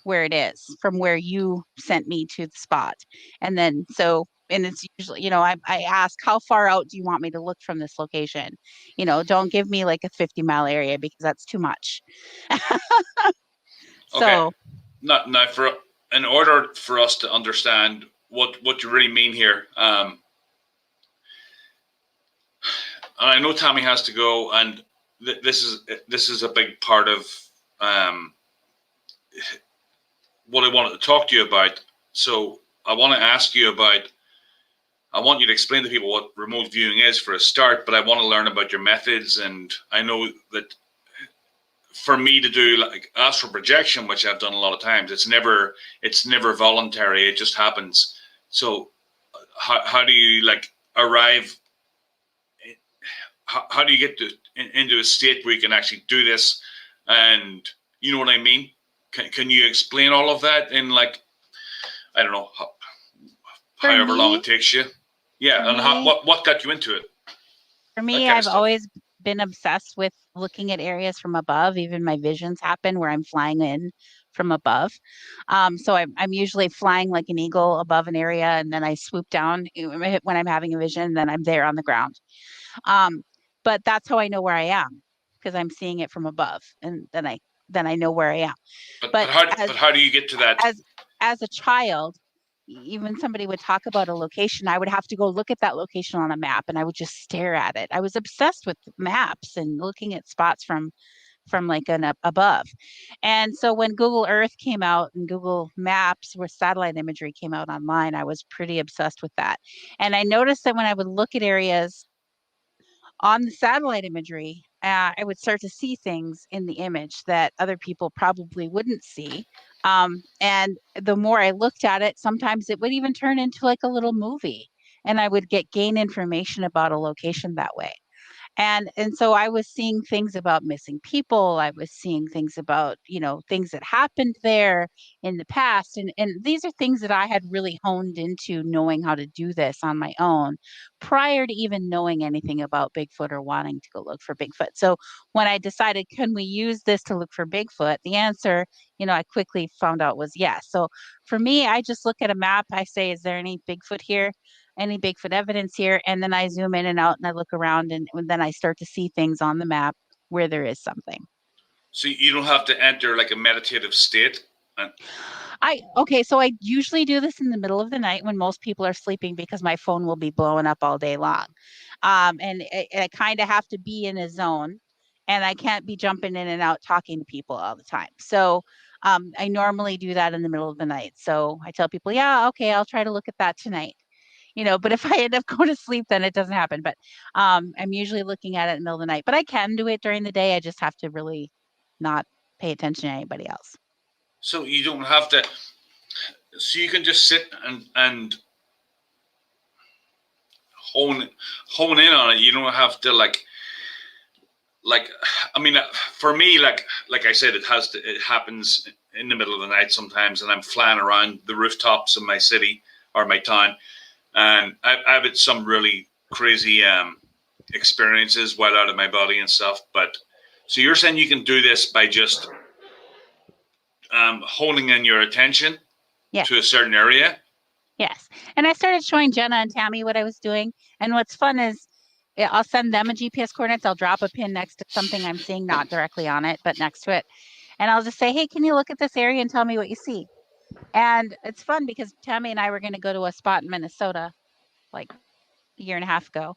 where it is from where you sent me to the spot. And then, and it's usually, I ask, how far out do you want me to look from this location? Don't give me like a 50-mile area, because that's too much. So, okay. Now, in order for us to understand what you really mean here, I know Tammy has to go, and this is a big part of what I wanted to talk to you about. So I want to ask you about. I want you to explain to people what remote viewing is for a start, but I want to learn about your methods. And I know that for me to do like astral projection, which I've done a lot of times, it's never voluntary. It just happens. So how do you like arrive? How do you get into a state where you can actually do this? And you know what I mean? Can you explain all of that in, like, I don't know, however long it takes you? Yeah, and what got you into it? For me, I've always been obsessed with looking at areas from above. Even my visions happen where I'm flying in from above. So I'm usually flying like an eagle above an area, and then I swoop down when I'm having a vision, then I'm there on the ground. But that's how I know where I am, because I'm seeing it from above, and then I know where I am. But how do you get to that? As a child, even somebody would talk about a location, I would have to go look at that location on a map, and I would just stare at it. I was obsessed with maps and looking at spots from like above. And so when Google Earth came out and Google Maps, where satellite imagery came out online, I was pretty obsessed with that. And I noticed that when I would look at areas on the satellite imagery, I would start to see things in the image that other people probably wouldn't see. And the more I looked at it, sometimes it would even turn into like a little movie, and I would gain information about a location that way. And so I was seeing things about missing people. I was seeing things about, things that happened there in the past. And these are things that I had really honed into knowing how to do this on my own prior to even knowing anything about Bigfoot or wanting to go look for Bigfoot. So when I decided, can we use this to look for Bigfoot? The answer, I quickly found out was yes. So for me, I just look at a map. I say, is there any Bigfoot here? Any Bigfoot evidence here? And then I zoom in and out, and I look around, and then I start to see things on the map where there is something. So you don't have to enter like a meditative state? So I usually do this in the middle of the night when most people are sleeping, because my phone will be blowing up all day long. And I kind of have to be in a zone, and I can't be jumping in and out talking to people all the time. So I normally do that in the middle of the night. So I tell people, yeah, okay, I'll try to look at that tonight. But if I end up going to sleep, then it doesn't happen. But I'm usually looking at it in the middle of the night. But I can do it during the day. I just have to really not pay attention to anybody else. So you don't have to. So you can just sit and hone in on it. You don't have to like. I mean, for me, like I said, it happens in the middle of the night sometimes, and I'm flying around the rooftops of my city or my town. And I've had some really crazy experiences while out of my body and stuff. But so you're saying you can do this by just honing in your attention to a certain area? Yes. And I started showing Jena and Tammy what I was doing. And what's fun is I'll send them a GPS coordinates. I'll drop a pin next to something I'm seeing, not directly on it, but next to it. and I'll just say, hey, can you look at this area and tell me what you see? And it's fun because Tammy and I were going to go to a spot in Minnesota like a year and a half ago.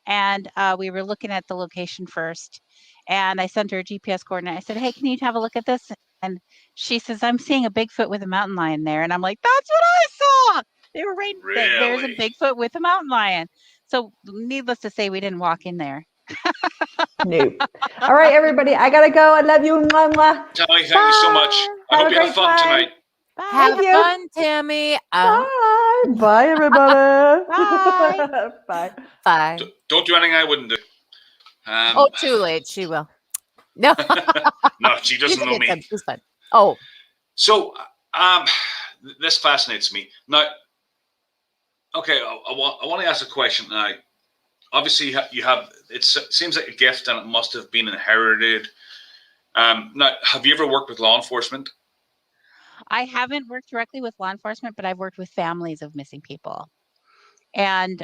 And we were looking at the location first. And I sent her a GPS coordinate. I said, hey, can you have a look at this? And she says, I'm seeing a Bigfoot with a mountain lion there. And I'm like, that's what I saw. They were right there. There's a Really? Bigfoot with a mountain lion. So needless to say, we didn't walk in there. Nope. All right, everybody. I gotta go. I love you. Mwah, mwah. Tammy, thank you so much. I Have hope a you have great fun time. tonight. Bye. Have Thank you. fun, Tammy. Bye. Bye, everybody. Bye. Bye. Bye. Don't do anything I wouldn't do. Oh, too late. She will. No, No, she she's doesn't a know good me. time. She's fun. Oh, So, this fascinates me. Now, okay, I want to ask a question now. Obviously, you have, it seems like a gift and it must have been inherited. Now, have you ever worked with law enforcement? I haven't worked directly with law enforcement, but I've worked with families of missing people. And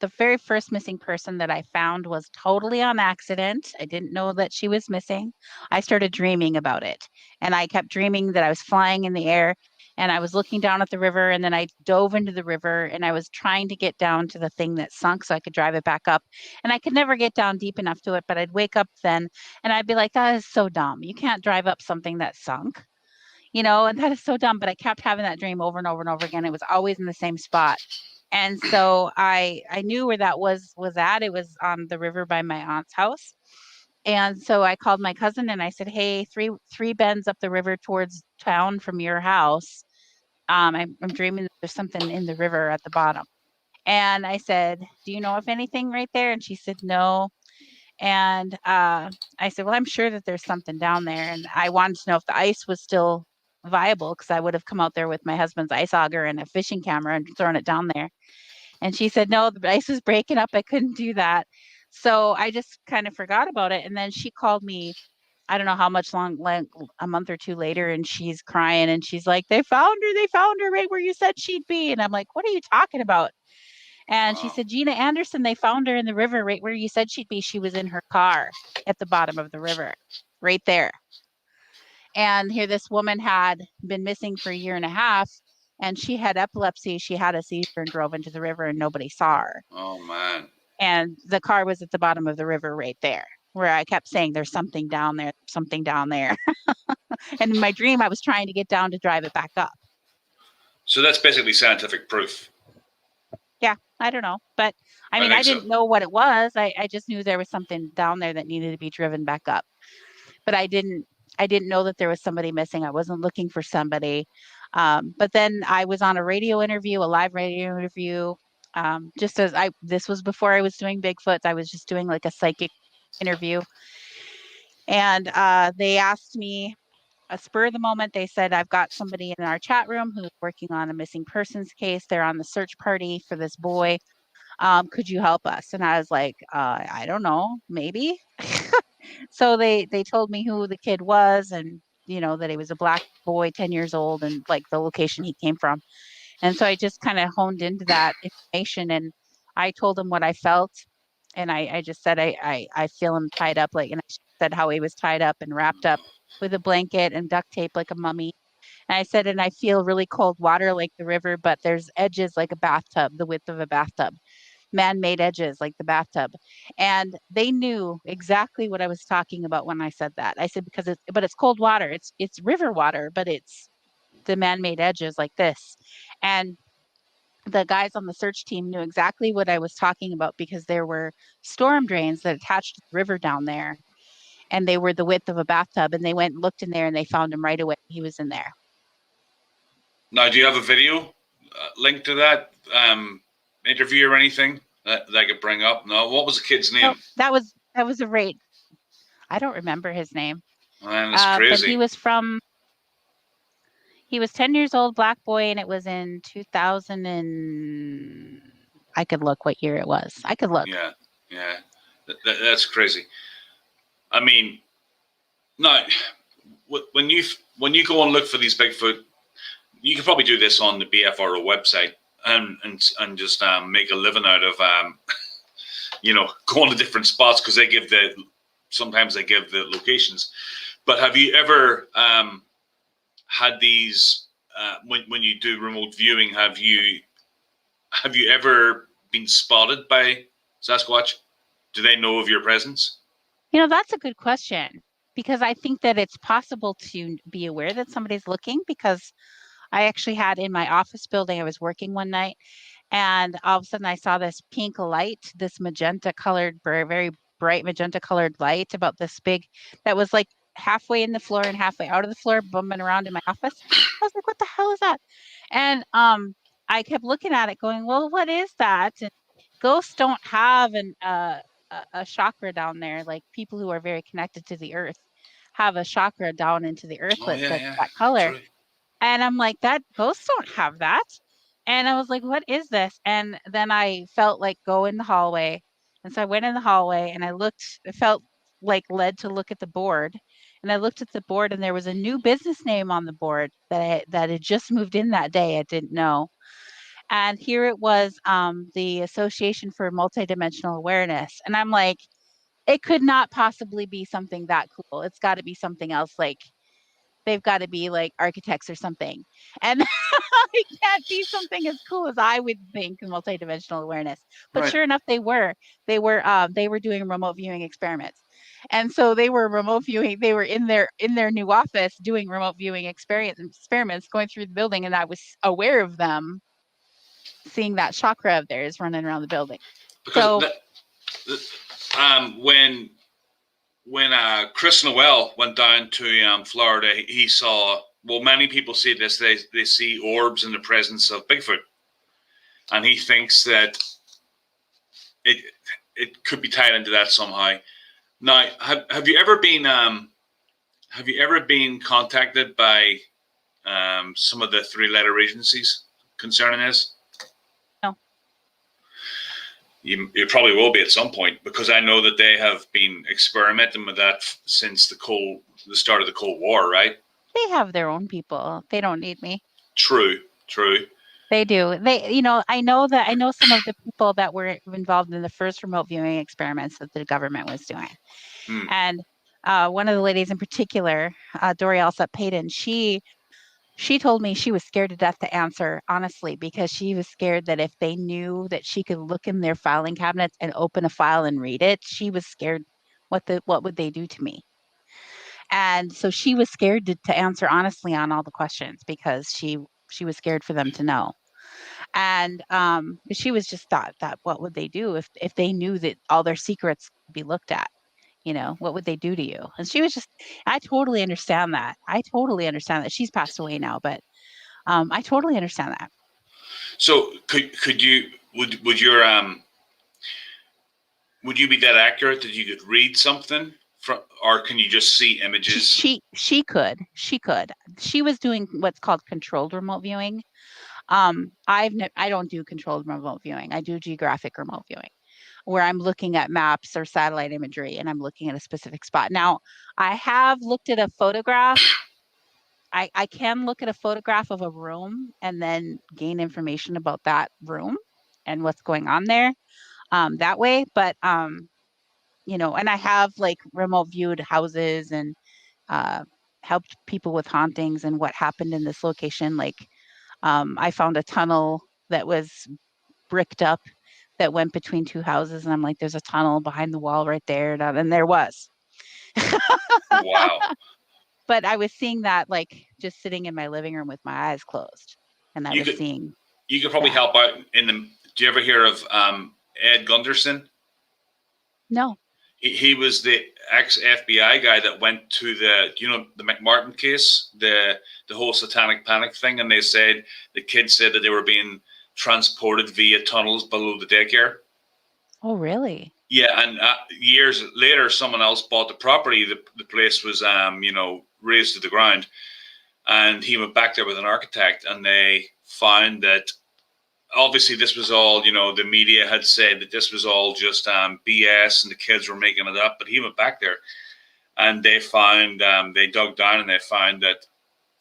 the very first missing person that I found was totally on accident. I didn't know that she was missing. I started dreaming about it. And I kept dreaming that I was flying in the air and I was looking down at the river. And then I dove into the river and I was trying to get down to the thing that sunk so I could drive it back up. And I could never get down deep enough to it, but I'd wake up then and I'd be like, that is so dumb. You can't drive up something that sunk. And that is so dumb. But I kept having that dream over and over and over again. It was always in the same spot. And so I knew where that was at. It was on the river by my aunt's house. And so I called my cousin and I said, hey, three bends up the river towards town from your house. I'm dreaming that there's something in the river at the bottom. And I said, do you know of anything right there? And she said, no. And I said, well, I'm sure that there's something down there. And I wanted to know if the ice was still viable because I would have come out there with my husband's ice auger and a fishing camera and thrown it down there. And she said, no, the ice was breaking up. I couldn't do that. So I just kind of forgot about it. And then she called me, I don't know how much like a month or two later, and she's crying and she's like, they found her right where you said she'd be. And I'm like, what are you talking about? And she said, Jena Anderson, they found her in the river right where you said she'd be. She was in her car at the bottom of the river, right there. And here this woman had been missing for a year and a half. And she had epilepsy. She had a seizure and drove into the river and nobody saw her. Oh, man. And the car was at the bottom of the river right there, where I kept saying, there's something down there, something down there. And in my dream, I was trying to get down to drive it back up. So that's basically scientific proof. Yeah, I don't know. But I mean, I didn't know what it was. I just knew there was something down there that needed to be driven back up. But I didn't know that there was somebody missing. I wasn't looking for somebody. But then I was on a radio interview, a live radio interview. This was before I was doing Bigfoots. I was just doing like a psychic interview. And they asked me a spur of the moment. They said, I've got somebody in our chat room who's working on a missing persons case. They're on the search party for this boy. Could you help us? And I was like, I don't know, maybe. So they told me who the kid was and, that he was a black boy, 10 years old, and like the location he came from. And so I just kind of honed into that information and I told him what I felt. And I just said, I feel him tied up, like, and I said how he was tied up and wrapped up with a blanket and duct tape like a mummy. And I said, and I feel really cold water like the river, but there's edges like a bathtub, the width of a bathtub. Man-made edges like the bathtub. And they knew exactly what I was talking about when I said that. I said, because it's cold water. It's river water, but it's the man-made edges like this. And the guys on the search team knew exactly what I was talking about because there were storm drains that attached to the river down there. And they were the width of a bathtub. And they went and looked in there and they found him right away. He was in there. Now, do you have a video linked to that interview or anything that I could bring up? No. What was the kid's name? No, that was a rate. I don't remember his name. Man, that's crazy. But he was 10 years old, black boy, and it was in 2000 and I could look what year it was. I could look. Yeah. That's crazy. I mean, no, when you go and look for these Bigfoot, you can probably do this on the BFRO website and just make a living out of going to different spots because sometimes they give the locations. But have you ever had these when you do remote viewing? Have you ever been spotted by Sasquatch? Do they know of your presence? That's a good question, because I think that it's possible to be aware that somebody's looking, because I actually had in my office building, I was working one night, and all of a sudden I saw this pink light, this magenta colored, very bright magenta colored light about this big, that was like halfway in the floor and halfway out of the floor, bumming around in my office. I was like, what the hell is that? And I kept looking at it going, well, what is that? And ghosts don't have a chakra down there. Like, people who are very connected to the earth have a chakra down into the earth Oh yeah, that's yeah, that color. true. And I'm like, that ghosts don't have that. And I was like, what is this? And then I felt like go in the hallway. And so I went in the hallway and I felt like led to look at the board. And I looked at the board and there was a new business name on the board that had just moved in that day. I didn't know. And here it was, the Association for Multidimensional Awareness. And I'm like, it could not possibly be something that cool. It's got to be something else. Like, they've got to be like architects or something. And it can't be something as cool as I would think multidimensional awareness. But Right. sure enough, they were. They were doing remote viewing experiments. And so they were remote viewing, they were in their new office doing remote viewing experiments going through the building, and I was aware of them seeing that chakra of theirs running around the building. Because So when Chris Noel went down to Florida, he saw, well, many people see this, they see orbs in the presence of Bigfoot, and he thinks that it could be tied into that somehow. Now, have you ever been contacted by some of the 3-letter agencies concerning this? no. You probably will be at some point, because I know that they have been experimenting with that since the start of the Cold War, right? They have their own people. They don't need me. True. They do. I know some of the people that were involved in the first remote viewing experiments that the government was doing. And one of the ladies in particular, Doriel Payton, she told me she was scared to death to answer, honestly, because she was scared that if they knew that she could look in their filing cabinets and open a file and read it, she was scared what would they do to me. And so she was scared to answer honestly on all the questions, because she was scared for them to know. And she was just thought that what would they do if they knew that all their secrets could be looked at? What would they do to you? And she was just, I totally understand that. She's passed away now, but I totally understand that. So would you be that accurate that you could read something from, or can you just see images? She could. She was doing what's called controlled remote viewing. I don't do controlled remote viewing. I do geographic remote viewing, where I'm looking at maps or satellite imagery and I'm looking at a specific spot. Now, I have looked at a photograph. I can look at a photograph of a room and then gain information about that room and what's going on there that way. But, and I have like remote viewed houses and helped people with hauntings and what happened in this location. Like, I found a tunnel that was bricked up that went between 2 houses, and I'm like, there's a tunnel behind the wall right there, and there was. Wow. But I was seeing that, like, just sitting in my living room with my eyes closed, and I was seeing. You could probably help out in the. Do you ever hear of Ed Gunderson? No. He was the ex-FBI guy that went to the McMartin case, the whole satanic panic thing, and they said the kids said that they were being transported via tunnels below the daycare. Oh, really? Yeah, and years later, someone else bought the property. The place was, razed to the ground, and he went back there with an architect, and they found that obviously this was all, the media had said that this was all just BS, and the kids were making it up. But he went back there, and they found, they dug down, and they found that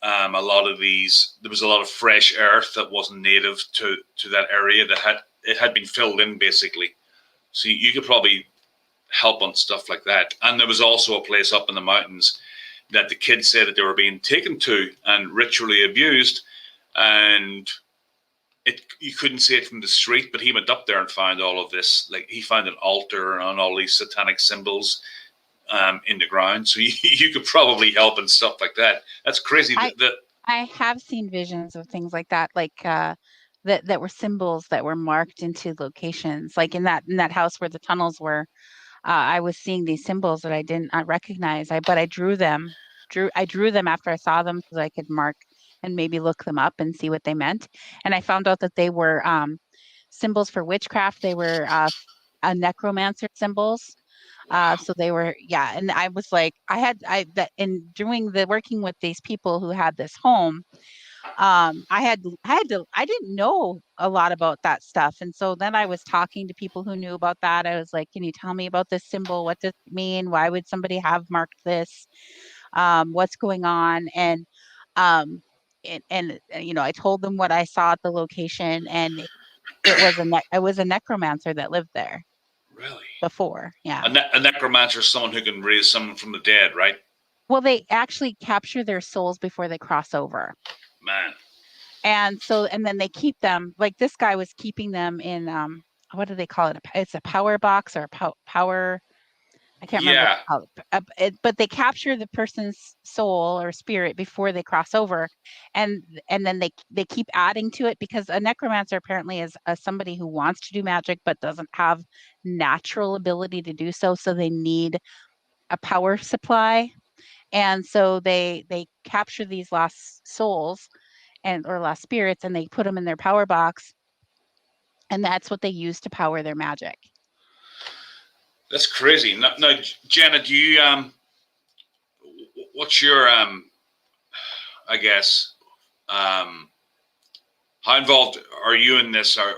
there was a lot of fresh earth that wasn't native to that area, that had been filled in basically. So you could probably help on stuff like that. And there was also a place up in the mountains that the kids said that they were being taken to and ritually abused, and you couldn't see it from the street, but he went up there and found all of this. Like, he found an altar and all these satanic symbols in the ground, so you could probably help and stuff like that. That's crazy. I have seen visions of things like that, like that were symbols that were marked into locations, like in that house where the tunnels were. I was seeing these symbols that I didn't recognize. But I drew them. I drew them after I saw them so that I could mark and maybe look them up and see what they meant. And I found out that they were symbols for witchcraft. They were a necromancer symbols. So they were, yeah. And I was like, that in doing the working with these people who had this home, I didn't know a lot about that stuff. And so then I was talking to people who knew about that. I was like, can you tell me about this symbol? What does it mean? Why would somebody have marked this? What's going on? Um, I told them what I saw at the location, and it was a necromancer that lived there. Really? Before, yeah. A necromancer is someone who can raise someone from the dead, right? Well, they actually capture their souls before they cross over. Man. And then they keep them, like this guy was keeping them in, what do they call it? It's a power box or a power. I can't remember what to call it. But they capture the person's soul or spirit before they cross over. And then they keep adding to it, because a necromancer apparently is somebody who wants to do magic but doesn't have natural ability to do so. So they need a power supply. And so they capture these lost souls or lost spirits, and they put them in their power box. And that's what they use to power their magic. That's crazy. Now, Jena, do you what's your I guess how involved are you in this? Or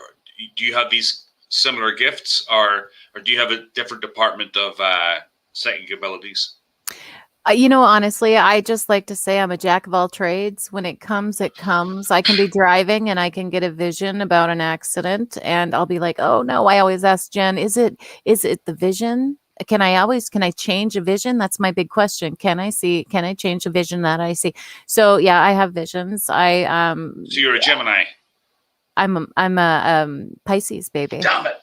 do you have these similar gifts, or do you have a different department of psychic abilities? Honestly, I just like to say I'm a jack of all trades. When it comes, it comes. I can be driving and I can get a vision about an accident, and I'll be like, oh no. I always ask Jen, is it the vision? Can I change a vision? That's my big question. Can I change a vision that I see? So yeah, I have visions. So you're a Gemini. I'm a Pisces, baby. Damn it.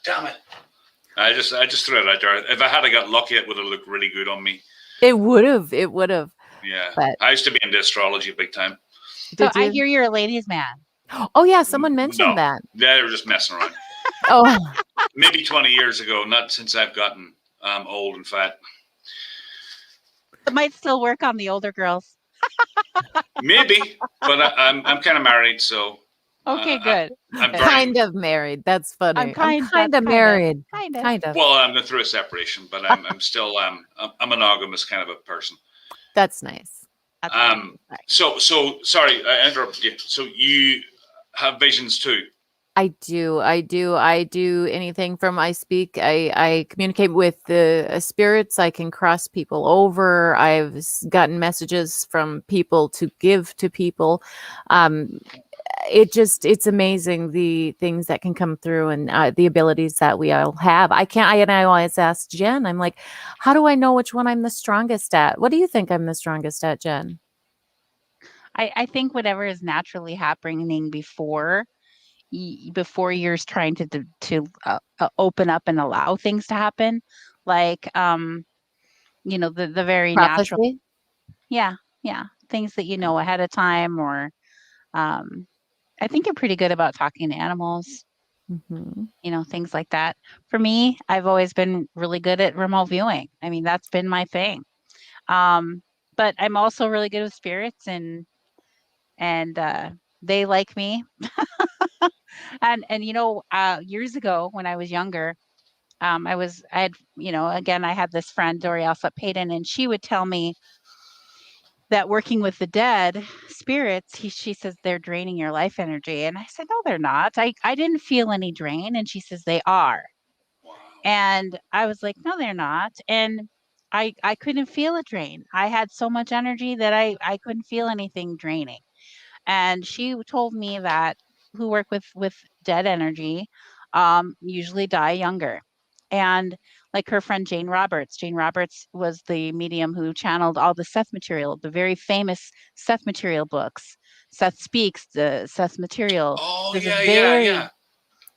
I just threw it out there. If I had got lucky, it would have looked really good on me. It would have. Yeah. But I used to be into astrology big time. So I hear you're a ladies' man. Oh yeah, someone mentioned that. Yeah, they were just messing around. Oh. Maybe 20 years ago, not since I've gotten old and fat. It might still work on the older girls. Maybe, but I'm kind of married, so. Okay, good. I'm kind of married. That's funny. I'm kind of married. Kind of. Well, I'm going through a separation, but I'm still a monogamous kind of a person. That's nice. So sorry, I interrupted you. So you have visions too? I do anything from I communicate with the spirits. I can cross people over. I've gotten messages from people to give to people. It's amazing the things that can come through, and the abilities that we all have. I always ask Jen, I'm like, how do I know which one I'm the strongest at? What do you think I'm the strongest at, Jen? I think whatever is naturally happening before you're trying to open up and allow things to happen, like the very prophecy? Natural, yeah, things that ahead of time, or I think you're pretty good about talking to animals. Mm-hmm. Things like that. For me, I've always been really good at remote viewing. I mean, that's been my thing. But I'm also really good with spirits, and they like me. and years ago when I was younger, I had this friend, Dorielsa Payton, and she would tell me that working with the dead spirits, she says, they're draining your life energy. And I said, no, they're not. I didn't feel any drain. And she says, they are. Wow. And I was like, no, they're not. And I couldn't feel a drain. I had so much energy that I couldn't feel anything draining. And she told me that who work with dead energy usually die younger. And like her friend Jane Roberts. Jane Roberts was the medium who channeled all the Seth material, the very famous Seth material books. Seth Speaks, the Seth material. Oh There's a yeah, very,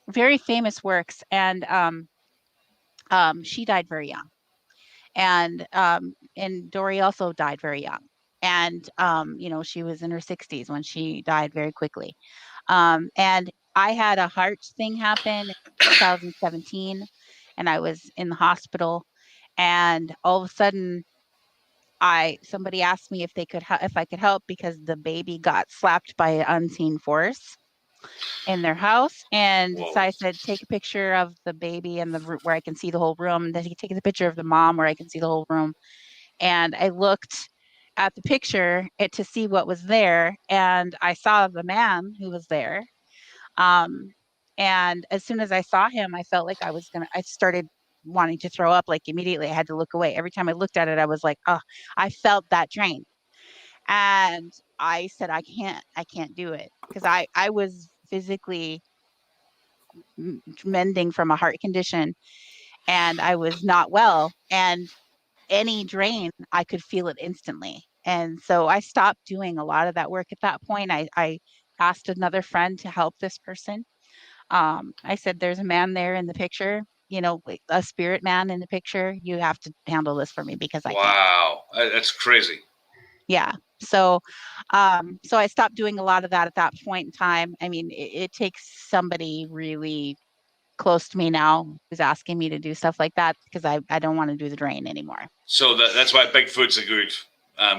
very famous works, and she died very young, and Dory also died very young, and she was in her 60s when she died very quickly. And I had a heart thing happen in 2017, and I was in the hospital, and all of a sudden somebody asked me if if I could help because the baby got slapped by an unseen force in their house. And Whoa. so I said, take a picture of the baby and where I can see the whole room. And then he take a picture of the mom where I can see the whole room. And I looked at the picture to see what was there, and I saw the man who was there. And as soon as I saw him, I felt like I started wanting to throw up, like immediately. I had to look away. Every time I looked at it, I was like, oh, I felt that drain. And I said, I can't do it, because I was physically mending from a heart condition, and I was not well, and any drain, I could feel it instantly. And so I stopped doing a lot of that work at that point. I asked another friend to help this person. I said, there's a man there in the picture, like a spirit man in the picture. You have to handle this for me because I can't. Wow, that's crazy. Yeah. So I stopped doing a lot of that at that point in time. I mean, it takes somebody really close to me now who's asking me to do stuff like that, because I don't want to do the drain anymore. So that's why Bigfoot's a good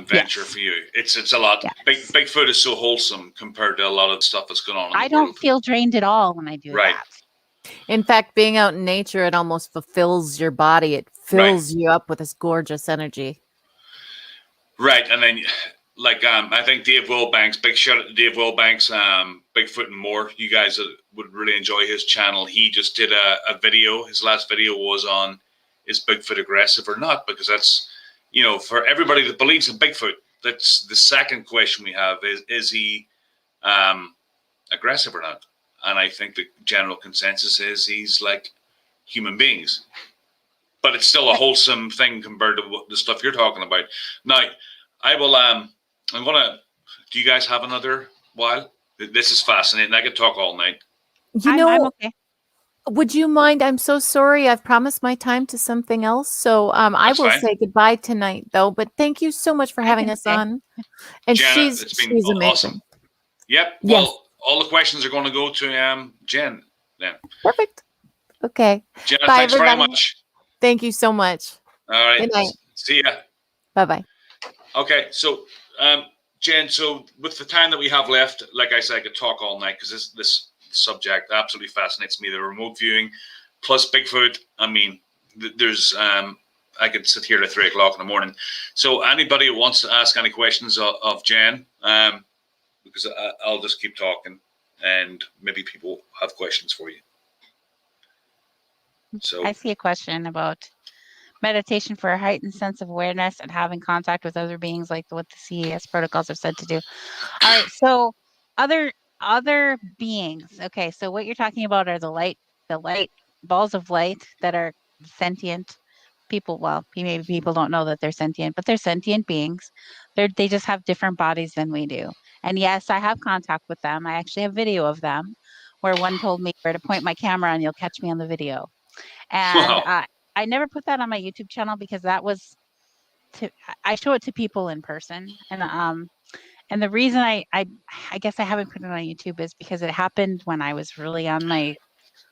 venture Yes. for you. It's a lot. Yes. Bigfoot is so wholesome compared to a lot of stuff that's going on in I the world. don't feel drained at all when I do Right. that. In fact, being out in nature, it almost fulfills your body. It fills you up with this gorgeous energy. Right. And then, like, I think Dave Wilbanks, big shout out to Dave Wilbanks, Bigfoot and More. You guys would really enjoy his channel. He just did a video. His last video was on, is Bigfoot aggressive or not? Because that's, for everybody that believes in Bigfoot, that's the second question we have is he aggressive or not? And I think the general consensus is he's like human beings. But it's still a wholesome thing compared to the stuff you're talking about. Now, I will, I'm going to, do you guys have another while? This is fascinating. I could talk all night. I'm okay. Would you mind? I'm so sorry. I've promised my time to something else. So I will say goodbye tonight, though. But thank you so much for having us on. And Jena, she's amazing. Awesome. Yep. Yes. Well, all the questions are going to go to Jen then. Perfect. Okay. Jena, bye, thanks everybody. very much. Thank you so much. All right. Good night. See ya. Bye-bye. Okay. So, Jen, so with the time that we have left, like I said, I could talk all night because this subject absolutely fascinates me. The remote viewing plus Bigfoot. I mean, there's I could sit here at 3 o'clock in the morning. So anybody who wants to ask any questions of Jen, because I'll just keep talking and maybe people have questions for you. So I see a question about meditation for a heightened sense of awareness and having contact with other beings, like what the CES protocols are said to do. All right, so other beings. Okay, so what you're talking about are the light balls of light that are sentient people. Well, maybe people don't know that they're sentient, but they're sentient beings. They just have different bodies than we do. And yes, I have contact with them. I actually have video of them where one told me where to point my camera and you'll catch me on the video. And wow. I never put that on my YouTube channel because that was I show it to people in person. And the reason I guess I haven't put it on YouTube is because it happened when I was really on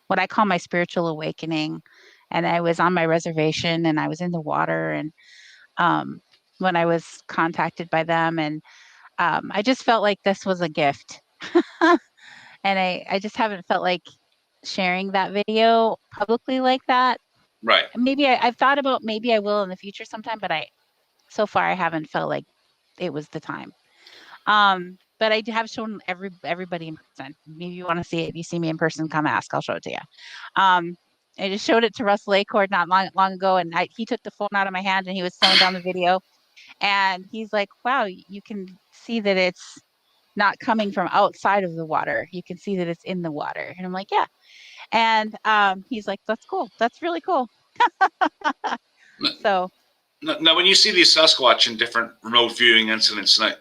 what I call my spiritual awakening, and I was on my reservation and I was in the water, and when I was contacted by them, and I just felt like this was a gift. And I just haven't felt like sharing that video publicly like that. Right. Maybe I've thought about maybe I will in the future sometime, but so far I haven't felt like it was the time. But I have shown everybody in person. Maybe you want to see it. If you see me in person, come ask. I'll show it to you. I just showed it to Russell Acord not long ago, and he took the phone out of my hand and he was slowing down the video, and he's like, "Wow, you can see that it's not coming from outside of the water. You can see that it's in the water." And I'm like, "Yeah." And he's like, "That's cool. That's really cool." So Now, when you see these Sasquatch in different remote viewing incidents, now,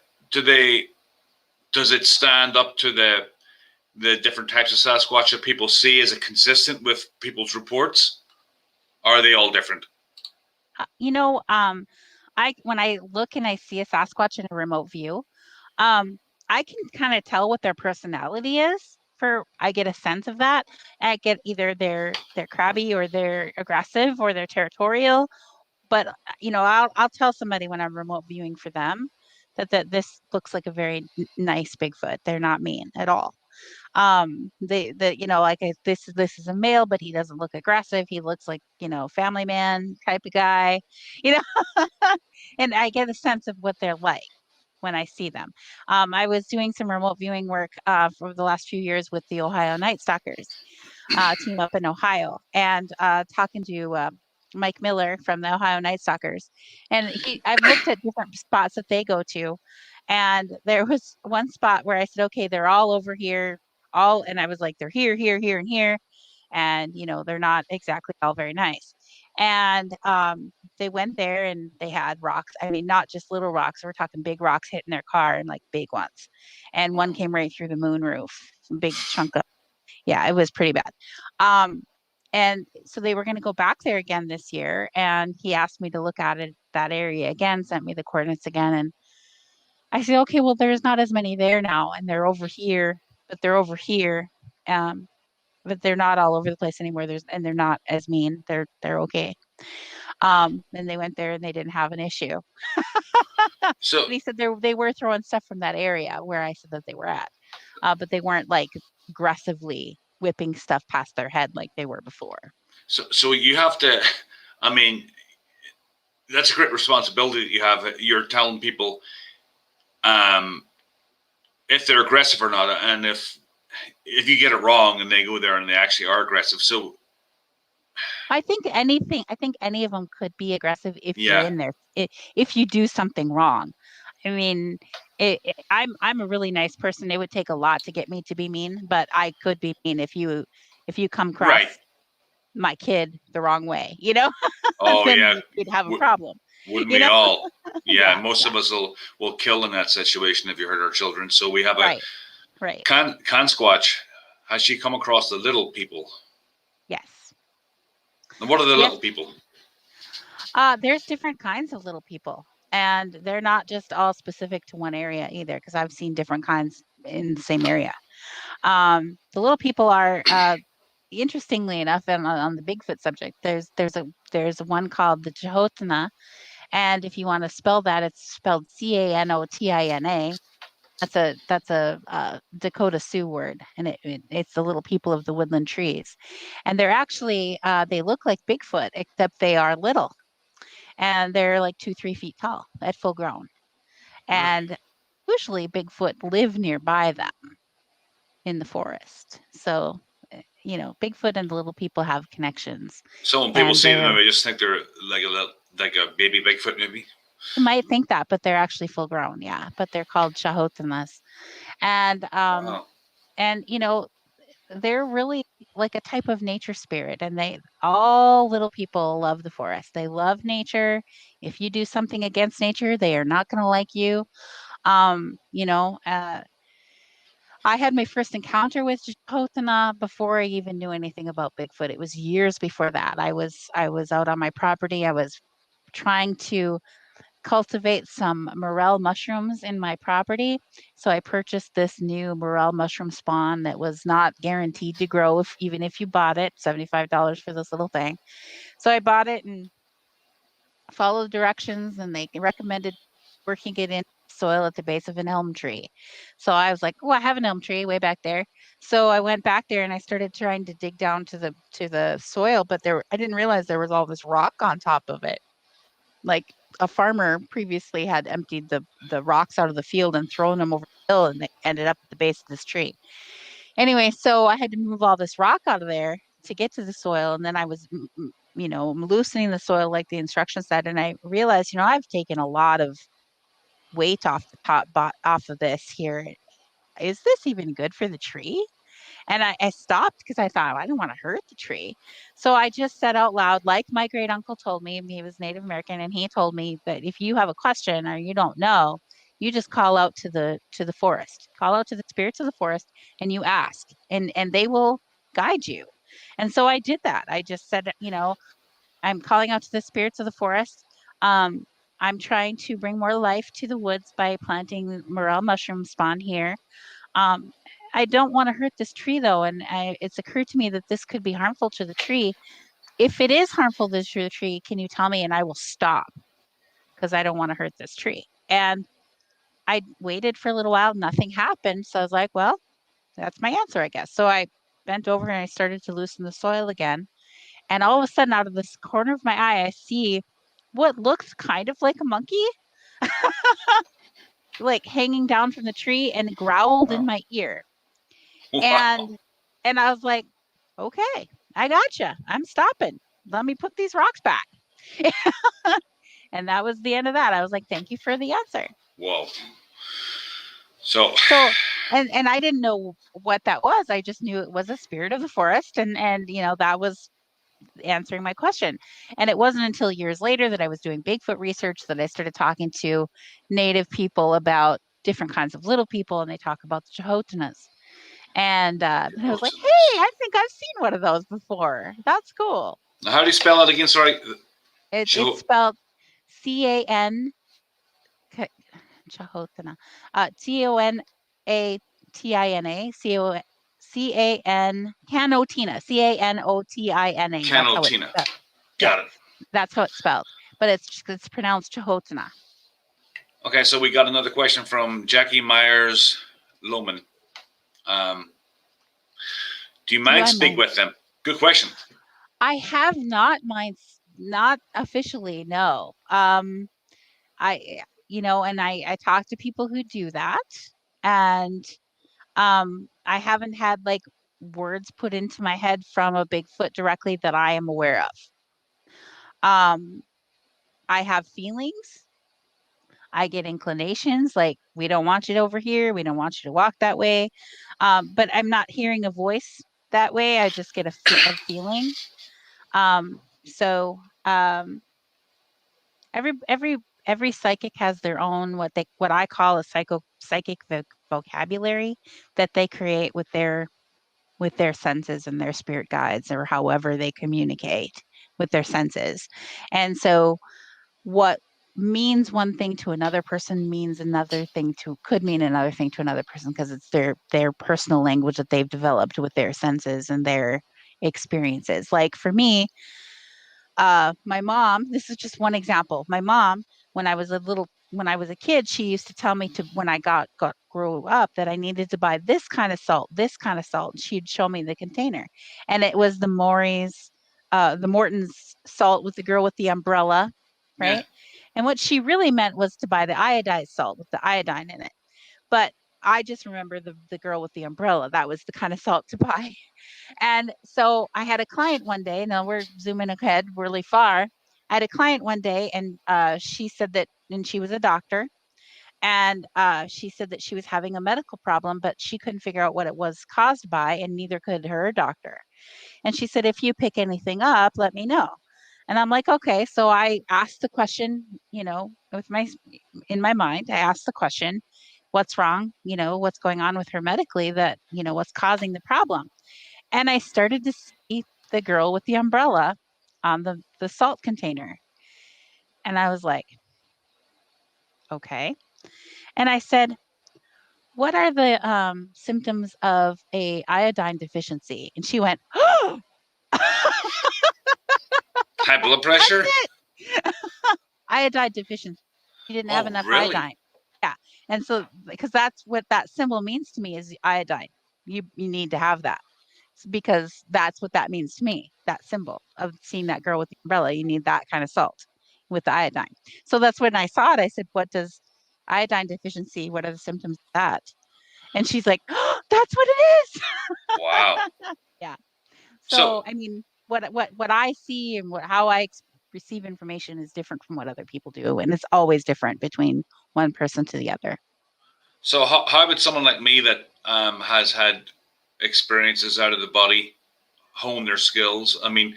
does it stand up to the different types of Sasquatch that people see? Is it consistent with people's reports? Or are they all different? when I look and I see a Sasquatch in a remote view, um, I can kind of tell what their personality is. I get a sense of that. I get either they're crabby or they're aggressive or they're territorial. But I'll tell somebody when I'm remote viewing for them that this looks like a very nice Bigfoot. They're not mean at all. This is a male, but he doesn't look aggressive. He looks like, family man type of guy, you know, and I get a sense of what they're like when I see them. I was doing some remote viewing work for the last few years with the Ohio Night Stalkers team up in Ohio, and talking to Mike Miller from the Ohio Night Stalkers. And I've looked at different spots that they go to, and there was one spot where I said, okay, they're all over here, and I was like, they're here, here, here, and here, and they're not exactly all very nice. And they went there and they had rocks. I mean, not just little rocks. We're talking big rocks hitting their car, and like big ones. And one came right through the moonroof, big chunk of. Yeah, it was pretty bad. Um, and so they were going to go back there again this year, and he asked me to look at it, that area again, sent me the coordinates again, and I said, okay, well, there's not as many there now, and they're over here, but they're over here, um, but they're not all over the place anymore. And they're not as mean. They're okay. And they went there and they didn't have an issue. So, But he said they were throwing stuff from that area where I said that they were at, but they weren't like aggressively whipping stuff past their head like they were before. so you have to. I mean, that's a great responsibility that you have. You're telling people if they're aggressive or not, and if you get it wrong and they go there and they actually are aggressive. So I think any of them could be aggressive if you're yeah, in there, if you do something wrong. I mean, I'm a really nice person. It would take a lot to get me to be mean, but I could be mean if you come across right. my kid the wrong way, Oh then yeah, you'd have a problem. wouldn't You we know? all? Yeah, Yeah, most yeah. of us will kill in that situation if you hurt our children. So we have a Right. Con Squatch. Has she come across the little people? Yes. And what are the Yes. little people? There's different kinds of little people, and they're not just all specific to one area either, because I've seen different kinds in the same area. The little people are, interestingly enough, and on the Bigfoot subject, there's one called the Jehotna, and if you want to spell that, it's spelled Canotina. That's a Dakota Sioux word, and it's the little people of the woodland trees, and they're actually they look like Bigfoot, except they are little, and they're like 2-3 feet tall at full grown, Really? and usually Bigfoot live nearby them in the forest. So, Bigfoot and the little people have connections, So when people and see them, they just think they're like a baby Bigfoot, maybe. you might think that, but they're actually full grown. Yeah, but they're called shahotamas, and Wow. and they're really like a type of nature spirit, and all little people love the forest. They love nature. If you do something against nature, they are not going to like you. Um, you know, uh, I had my first encounter with Jehotana before I even knew anything about Bigfoot. It was years before that. I was out on my property. I was trying to cultivate some morel mushrooms in my property. So I purchased this new morel mushroom spawn that was not guaranteed to grow even if you bought it, $75 for this little thing. So I bought it and followed the directions, and they recommended working it in soil at the base of an elm tree. So I was like, "Oh, I have an elm tree way back there." So I went back there and I started trying to dig down to the soil, but I didn't realize there was all this rock on top of it. Like a farmer previously had emptied the rocks out of the field and thrown them over the hill, and they ended up at the base of this tree. Anyway, so I had to move all this rock out of there to get to the soil, and then I was loosening the soil like the instructions said, and I realized, I've taken a lot of weight off the top off of this here. Is this even good for the tree? And I stopped because I thought, I don't want to hurt the tree. So I just said out loud, like my great uncle told me, he was Native American, and he told me that if you have a question or you don't know, you just call out to the forest, call out to the spirits of the forest, and you ask, and they will guide you. And so I did that. I just said, I'm calling out to the spirits of the forest. Um, I'm trying to bring more life to the woods by planting morel mushroom spawn here. Um, I don't want to hurt this tree though, and it's occurred to me that this could be harmful to the tree. If it is harmful to the tree, can you tell me, and I will stop because I don't want to hurt this tree. And I waited for a little while, nothing happened. So I was like, well, that's my answer, I guess. So I bent over and I started to loosen the soil again. And all of a sudden, out of this corner of my eye, I see what looks kind of like a monkey, like hanging down from the tree, and growled in Wow. my ear. Wow. And I was like, okay, I gotcha. I'm stopping. Let me put these rocks back. And that was the end of that. I was like, thank you for the answer. Whoa. So and I didn't know what that was. I just knew it was a spirit of the forest, and that was answering my question. And it wasn't until years later that I was doing Bigfoot research that I started talking to Native people about different kinds of little people, and they talk about the Jehotanas. And I was like, hey, I think I've seen one of those before. That's cool. Now, how do you spell it again? Sorry. It's spelled C-A-N, Chahotana, T-O-N-A-T-I-N-A, C-A-N, Canotina, C-A-N-O-T-I-N-A. Canotina. Got it. That's how it's spelled, but it's pronounced Chahotana. Okay, so we got another question from Jackie Myers Lohman. Do you mind speak with them? Good question. I have not officially, no. And I talk to people who do that, and I haven't had like words put into my head from a Bigfoot directly that I am aware of. I have feelings. I get inclinations like, we don't want you over here. We don't want you to walk that way. But I'm not hearing a voice that way. I just get a feeling. So every psychic has their own what I call a psychic vocabulary that they create with their senses and their spirit guides, or however they communicate with their senses. And so what means one thing to another person could mean another thing to another person, because it's their personal language that they've developed with their senses and their experiences. Like for me, my mom, this is just one example. My mom, when I was a kid, she used to tell me when I grew up, that I needed to buy this kind of salt. She'd show me the container, and it was the Morton's salt with the girl with the umbrella, right? Yeah. And what she really meant was to buy the iodized salt with the iodine in it. But I just remember the girl with the umbrella. That was the kind of salt to buy. And so I had a client one day. Now we're zooming ahead really far. I had a client one day, and she said that, and she was a doctor, and she said that she was having a medical problem, but she couldn't figure out what it was caused by, and neither could her doctor. And she said, if you pick anything up, let me know. And I'm like, okay. So I asked the question, in my mind, I asked the question, what's wrong? What's going on with her medically, that, what's causing the problem? And I started to see the girl with the umbrella on the salt container. And I was like, okay. And I said, what are the symptoms of a iodine deficiency? And she went, oh, high blood pressure? Iodine deficiency. She didn't have enough iodine. Yeah. And so, because that's what that symbol means to me, is iodine. You need to have that, because that's what that means to me. That symbol of seeing that girl with the umbrella, you need that kind of salt with the iodine. So that's when I saw it. I said, what does iodine deficiency, what are the symptoms of that? And she's like, oh, that's what it is. Wow. Yeah. So I mean, what I see and how I receive information is different from what other people do, and it's always different between one person to the other. So how about someone like me that has had experiences out of the body, hone their skills. I mean,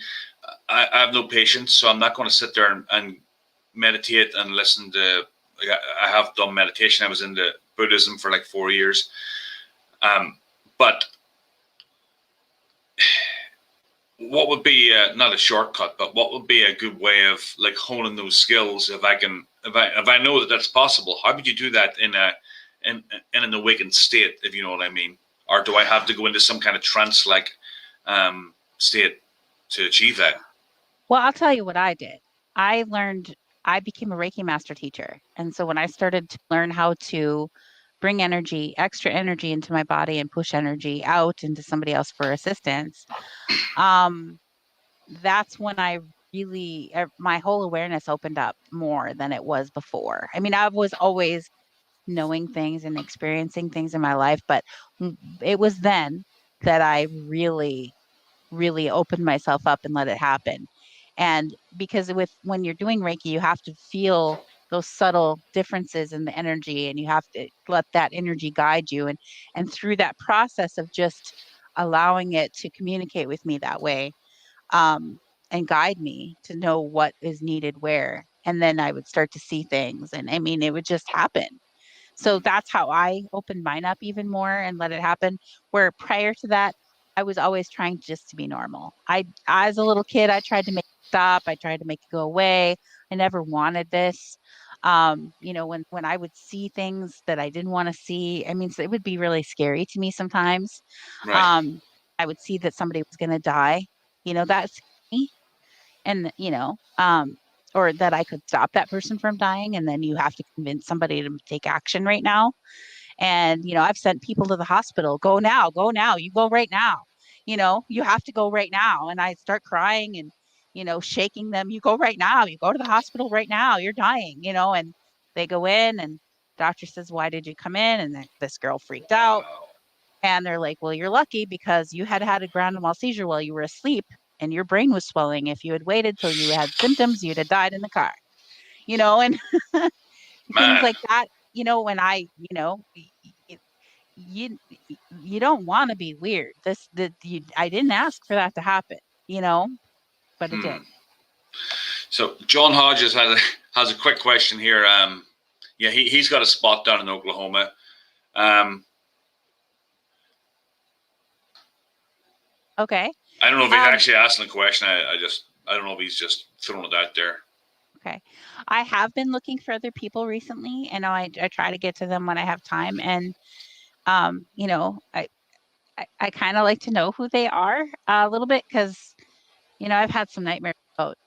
I have no patience, so I'm not going to sit there and meditate and listen to. Like, I have done meditation. I was into Buddhism for like 4 years, but what would be not a shortcut, but what would be a good way of like honing those skills? If I know that that's possible, how would you do that in an awakened state, if you know what I mean? Or do I have to go into some kind of trance like state to achieve that? Well, I'll tell you what I did. I became a Reiki master teacher. And so when I started to learn how to bring energy, extra energy into my body and push energy out into somebody else for assistance, that's when I really, my whole awareness opened up more than it was before. I mean, I was always knowing things and experiencing things in my life, but it was then that I really, really opened myself up and let it happen. And because when you're doing Reiki, you have to feel those subtle differences in the energy, and you have to let that energy guide you. And through that process of just allowing it to communicate with me that way, um, and guide me to know what is needed where. And then I would start to see things. And I mean, it would just happen. So that's how I opened mine up even more and let it happen. Where prior to that, I was always trying just to be normal. As a little kid, I tried to make it stop. I tried to make it go away. I never wanted this. When I would see things that I didn't want to see, I mean, so it would be really scary to me sometimes. Right. I would see that somebody was going to die. That's me. And, or that I could stop that person from dying. And then you have to convince somebody to take action right now. And, I've sent people to the hospital. Go now, you go right now. You have to go right now. And I start crying and, shaking them. You go right now. You go to the hospital right now. You're dying, and they go in and doctor says, why did you come in? And this girl freaked out. And they're like, well, you're lucky because you had a grand mal seizure while you were asleep and your brain was swelling. If you had waited till you had symptoms, you'd have died in the car, and things Man. like that, when you you don't want to be weird. I didn't ask for that to happen, but it did. So John Hodges has a quick question here. Yeah, he's got a spot down in Oklahoma. Okay. I don't know if he's actually asking the question. I don't know if he's just throwing it out there. Okay. I have been looking for other people recently, and I try to get to them when I have time. And I kind of like to know who they are a little bit because, I've had some nightmares about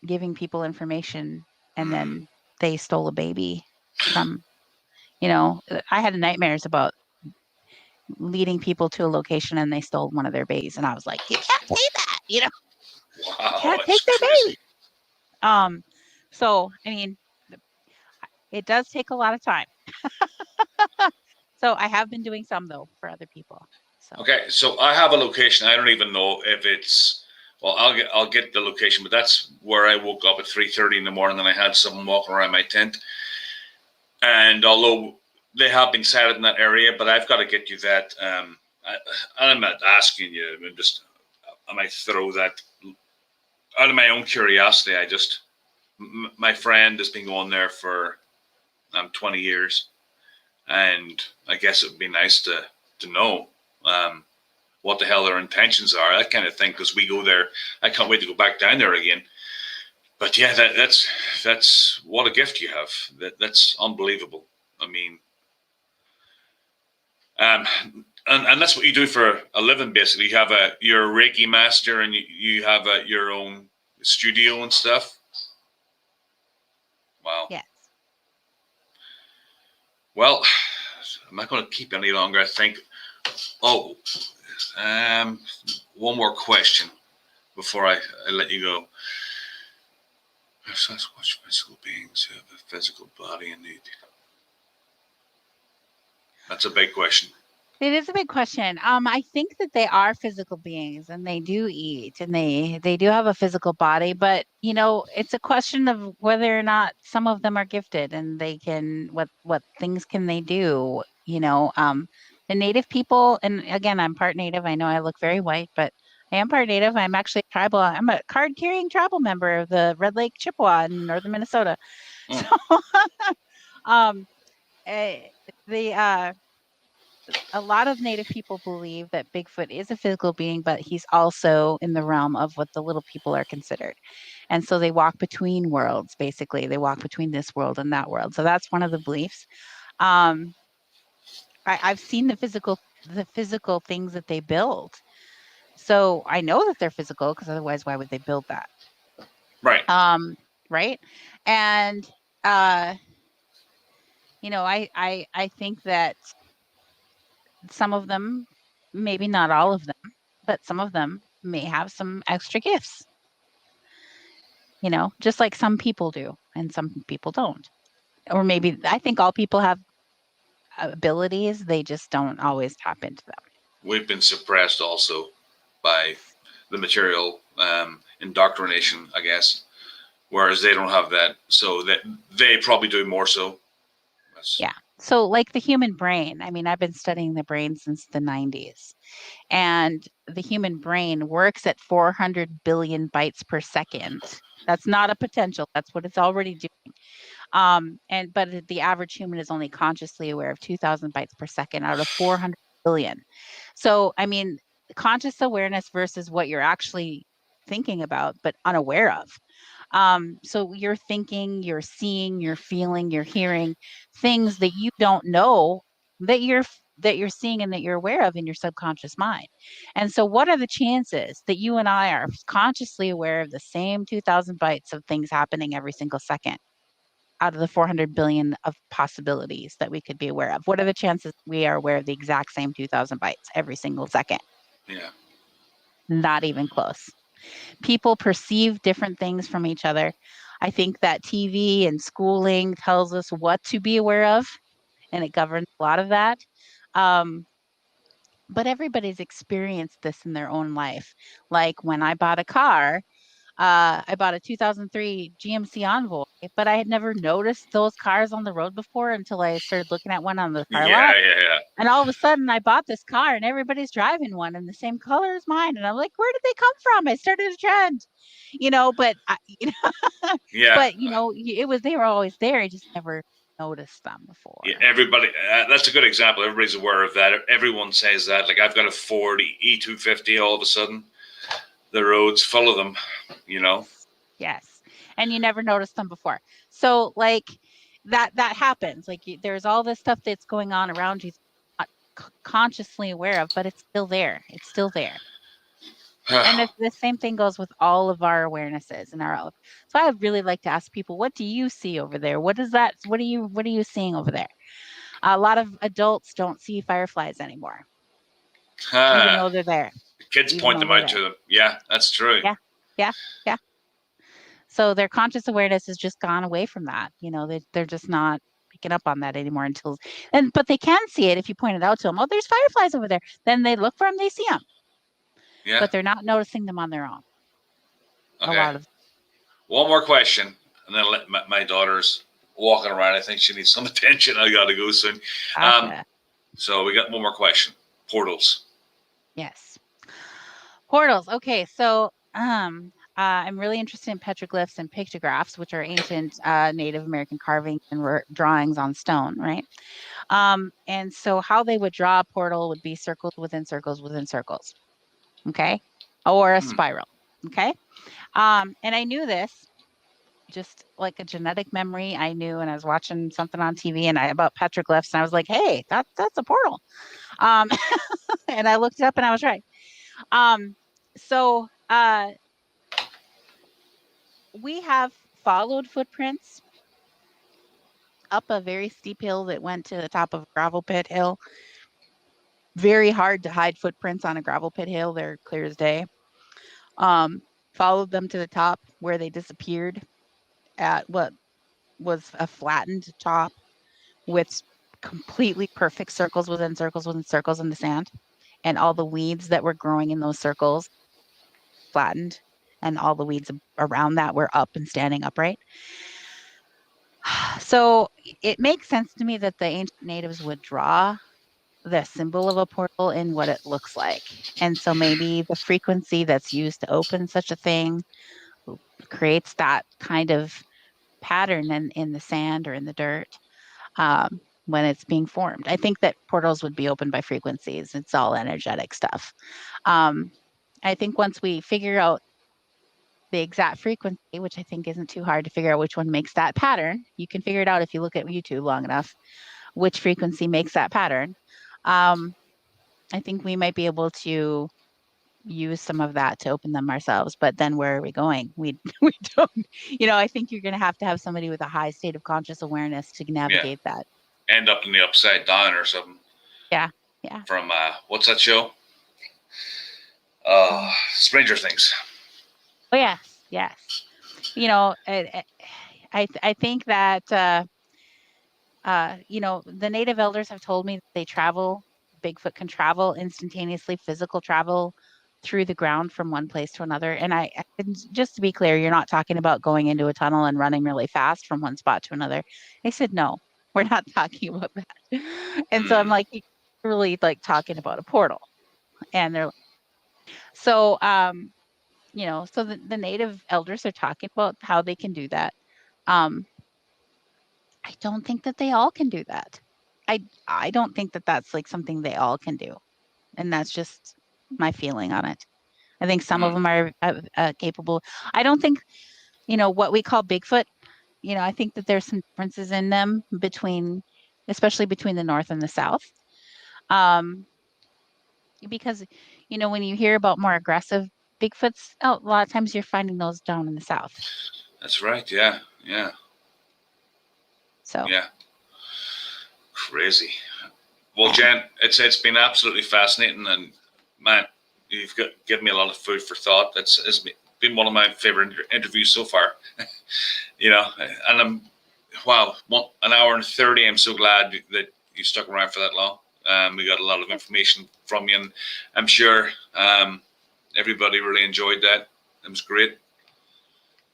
giving people information and then they stole a baby from, I had nightmares about leading people to a location and they stole one of their babies. And I was like, you can't say that, Wow, you can't take their baby. So, I mean, it does take a lot of time. So I have been doing some though for other people. So. Okay, so I have a location. I don't even know if it's. Well, I'll get the location, but that's where I woke up at 3:30 in the morning, and I had someone walking around my tent. And although they have been sighted in that area, but I've got to get you that. I'm not asking you. I might throw that out of my own curiosity. My friend has been going there for 20 years, and I guess it would be nice to know what the hell their intentions are, that kind of thing, because we go there. I can't wait to go back down there again. But yeah, that's what a gift you have. That's unbelievable. I mean, and that's what you do for a living, basically. You're a Reiki master, and you have your own studio and stuff. Wow. Yes. Well, I'm not going to keep any longer, I think. Oh, one more question before I let you go. Sasquatch physical beings who have a physical body and need. That's a big question. It is a big question. I think that they are physical beings and they do eat and they do have a physical body, but it's a question of whether or not some of them are gifted and they can what things can they do. The native people, and again, I'm part native. I know I look very white, but I am part native. I'm actually tribal. I'm a card-carrying tribal member of the Red Lake Chippewa in northern Minnesota. Mm. So, um, eh, the a lot of native people believe that Bigfoot is a physical being, but he's also in the realm of what the little people are considered. And so they walk between worlds, basically. They walk between this world and that world. So that's one of the beliefs. Um, I've seen the physical things that they build. So I know that they're physical because otherwise why would they build that? Right. Right. And I think that some of them, maybe not all of them, but some of them may have some extra gifts, just like some people do and some people don't. Or maybe I think all people have abilities, they just don't always tap into them. We've been suppressed also by the material indoctrination, I guess, whereas they don't have that. So that they probably do more so. Yeah. So like the human brain, I mean, I've been studying the brain since the 90s. And the human brain works at 400 billion bytes per second. That's not a potential. That's what it's already doing. But the average human is only consciously aware of 2,000 bytes per second out of 400 billion. So, I mean, conscious awareness versus what you're actually thinking about, but unaware of. So you're thinking, you're seeing, you're feeling, you're hearing things that you don't know that you're seeing and that you're aware of in your subconscious mind. And so what are the chances that you and I are consciously aware of the same 2,000 bytes of things happening every single second out of the 400 billion of possibilities that we could be aware of? What are the chances we are aware of the exact same 2,000 bytes every single second? Yeah. Not even close. People perceive different things from each other. I think that TV and schooling tells us what to be aware of, and it governs a lot of that. But everybody's experienced this in their own life. Like when I bought a car, I bought a 2003 GMC Envoy, but I had never noticed those cars on the road before until I started looking at one on the car lot. Yeah. And all of a sudden, I bought this car, and everybody's driving one in the same color as mine. And I'm like, where did they come from? I started a trend, but Yeah. but it was they were always there. I just never noticed them before. Yeah, everybody. That's a good example. Everybody's aware of that. Everyone says that. Like I've got a Ford E250. All of a sudden, the road's full of them. Yes, and you never noticed them before. So like that happens. Like there's all this stuff that's going on around you, not consciously aware of, but it's still there. It's still there. And the same thing goes with all of our awarenesses and so I really like to ask people, what do you see over there? What is that? What are you seeing over there? A lot of adults don't see fireflies anymore, even though they're there. Kids point them out to them. Yeah, that's true. Yeah. So their conscious awareness has just gone away from that. They're just not picking up on that anymore but they can see it if you point it out to them. Oh, there's fireflies over there. Then they look for them, they see them. Yeah. But they're not noticing them on their own. Okay. A lot of. One more question, and then let my daughter's walking around. I think she needs some attention. I got to go soon. So we got one more question. Portals. Yes. Portals. Okay. So I'm really interested in petroglyphs and pictographs, which are ancient Native American carvings and drawings on stone, right? And so how they would draw a portal would be circles within circles within circles. Okay. Or a spiral. Okay. And I knew this just like a genetic memory. I knew, and I was watching something on TV about petroglyphs, and I was like, hey, that's a portal. And I looked it up and I was right. So we have followed footprints up a very steep hill that went to the top of a gravel pit hill. Very hard to hide footprints on a gravel pit hill. They're clear as day. Followed them to the top where they disappeared at what was a flattened top with completely perfect circles within circles within circles in the sand. And all the weeds that were growing in those circles flattened, and all the weeds around that were up and standing upright. So it makes sense to me that the ancient natives would draw the symbol of a portal and what it looks like. And so maybe the frequency that's used to open such a thing creates that kind of pattern in the sand or in the dirt when it's being formed. I think that portals would be opened by frequencies. It's all energetic stuff. I think once we figure out the exact frequency, which I think isn't too hard to figure out which one makes that pattern, you can figure it out if you look at YouTube long enough, which frequency makes that pattern. I think we might be able to use some of that to open them ourselves, but then where are we going? We don't, I think you're going to have somebody with a high state of conscious awareness to navigate that. End up in the upside down or something. Yeah. From what's that show? Stranger Things. Oh yes. I think that the native elders have told me that they travel. Bigfoot can travel instantaneously, physical travel through the ground from one place to another. And just to be clear, you're not talking about going into a tunnel and running really fast from one spot to another. They said, no, we're not talking about that. And so I'm like, you're really like talking about a portal. And they're so, so the native elders are talking about how they can do that. I don't think that they all can do that. I don't think that that's like something they all can do. And that's just my feeling on it. I think some of them are capable. I don't think, what we call Bigfoot, I think that there's some differences in them especially between the North and the South. Because, when you hear about more aggressive Bigfoots, a lot of times you're finding those down in the South. That's right. Yeah. So. Yeah. Crazy. Well, Jen, it's been absolutely fascinating, and man, you've given me a lot of food for thought. It's been one of my favorite interviews so far. And an hour and 30. I'm so glad that you stuck around for that long. We got a lot of information from you, and I'm sure everybody really enjoyed that. It was great.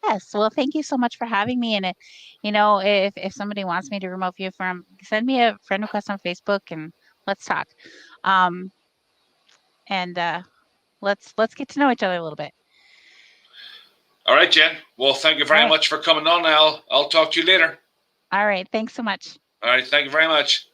Yes. Well, thank you so much for having me. And if somebody wants me to remote view from, send me a friend request on Facebook and let's talk. And let's get to know each other a little bit. All right, Jen. Well, thank you very much for coming on. I'll talk to you later. All right. Thanks so much. All right. Thank you very much.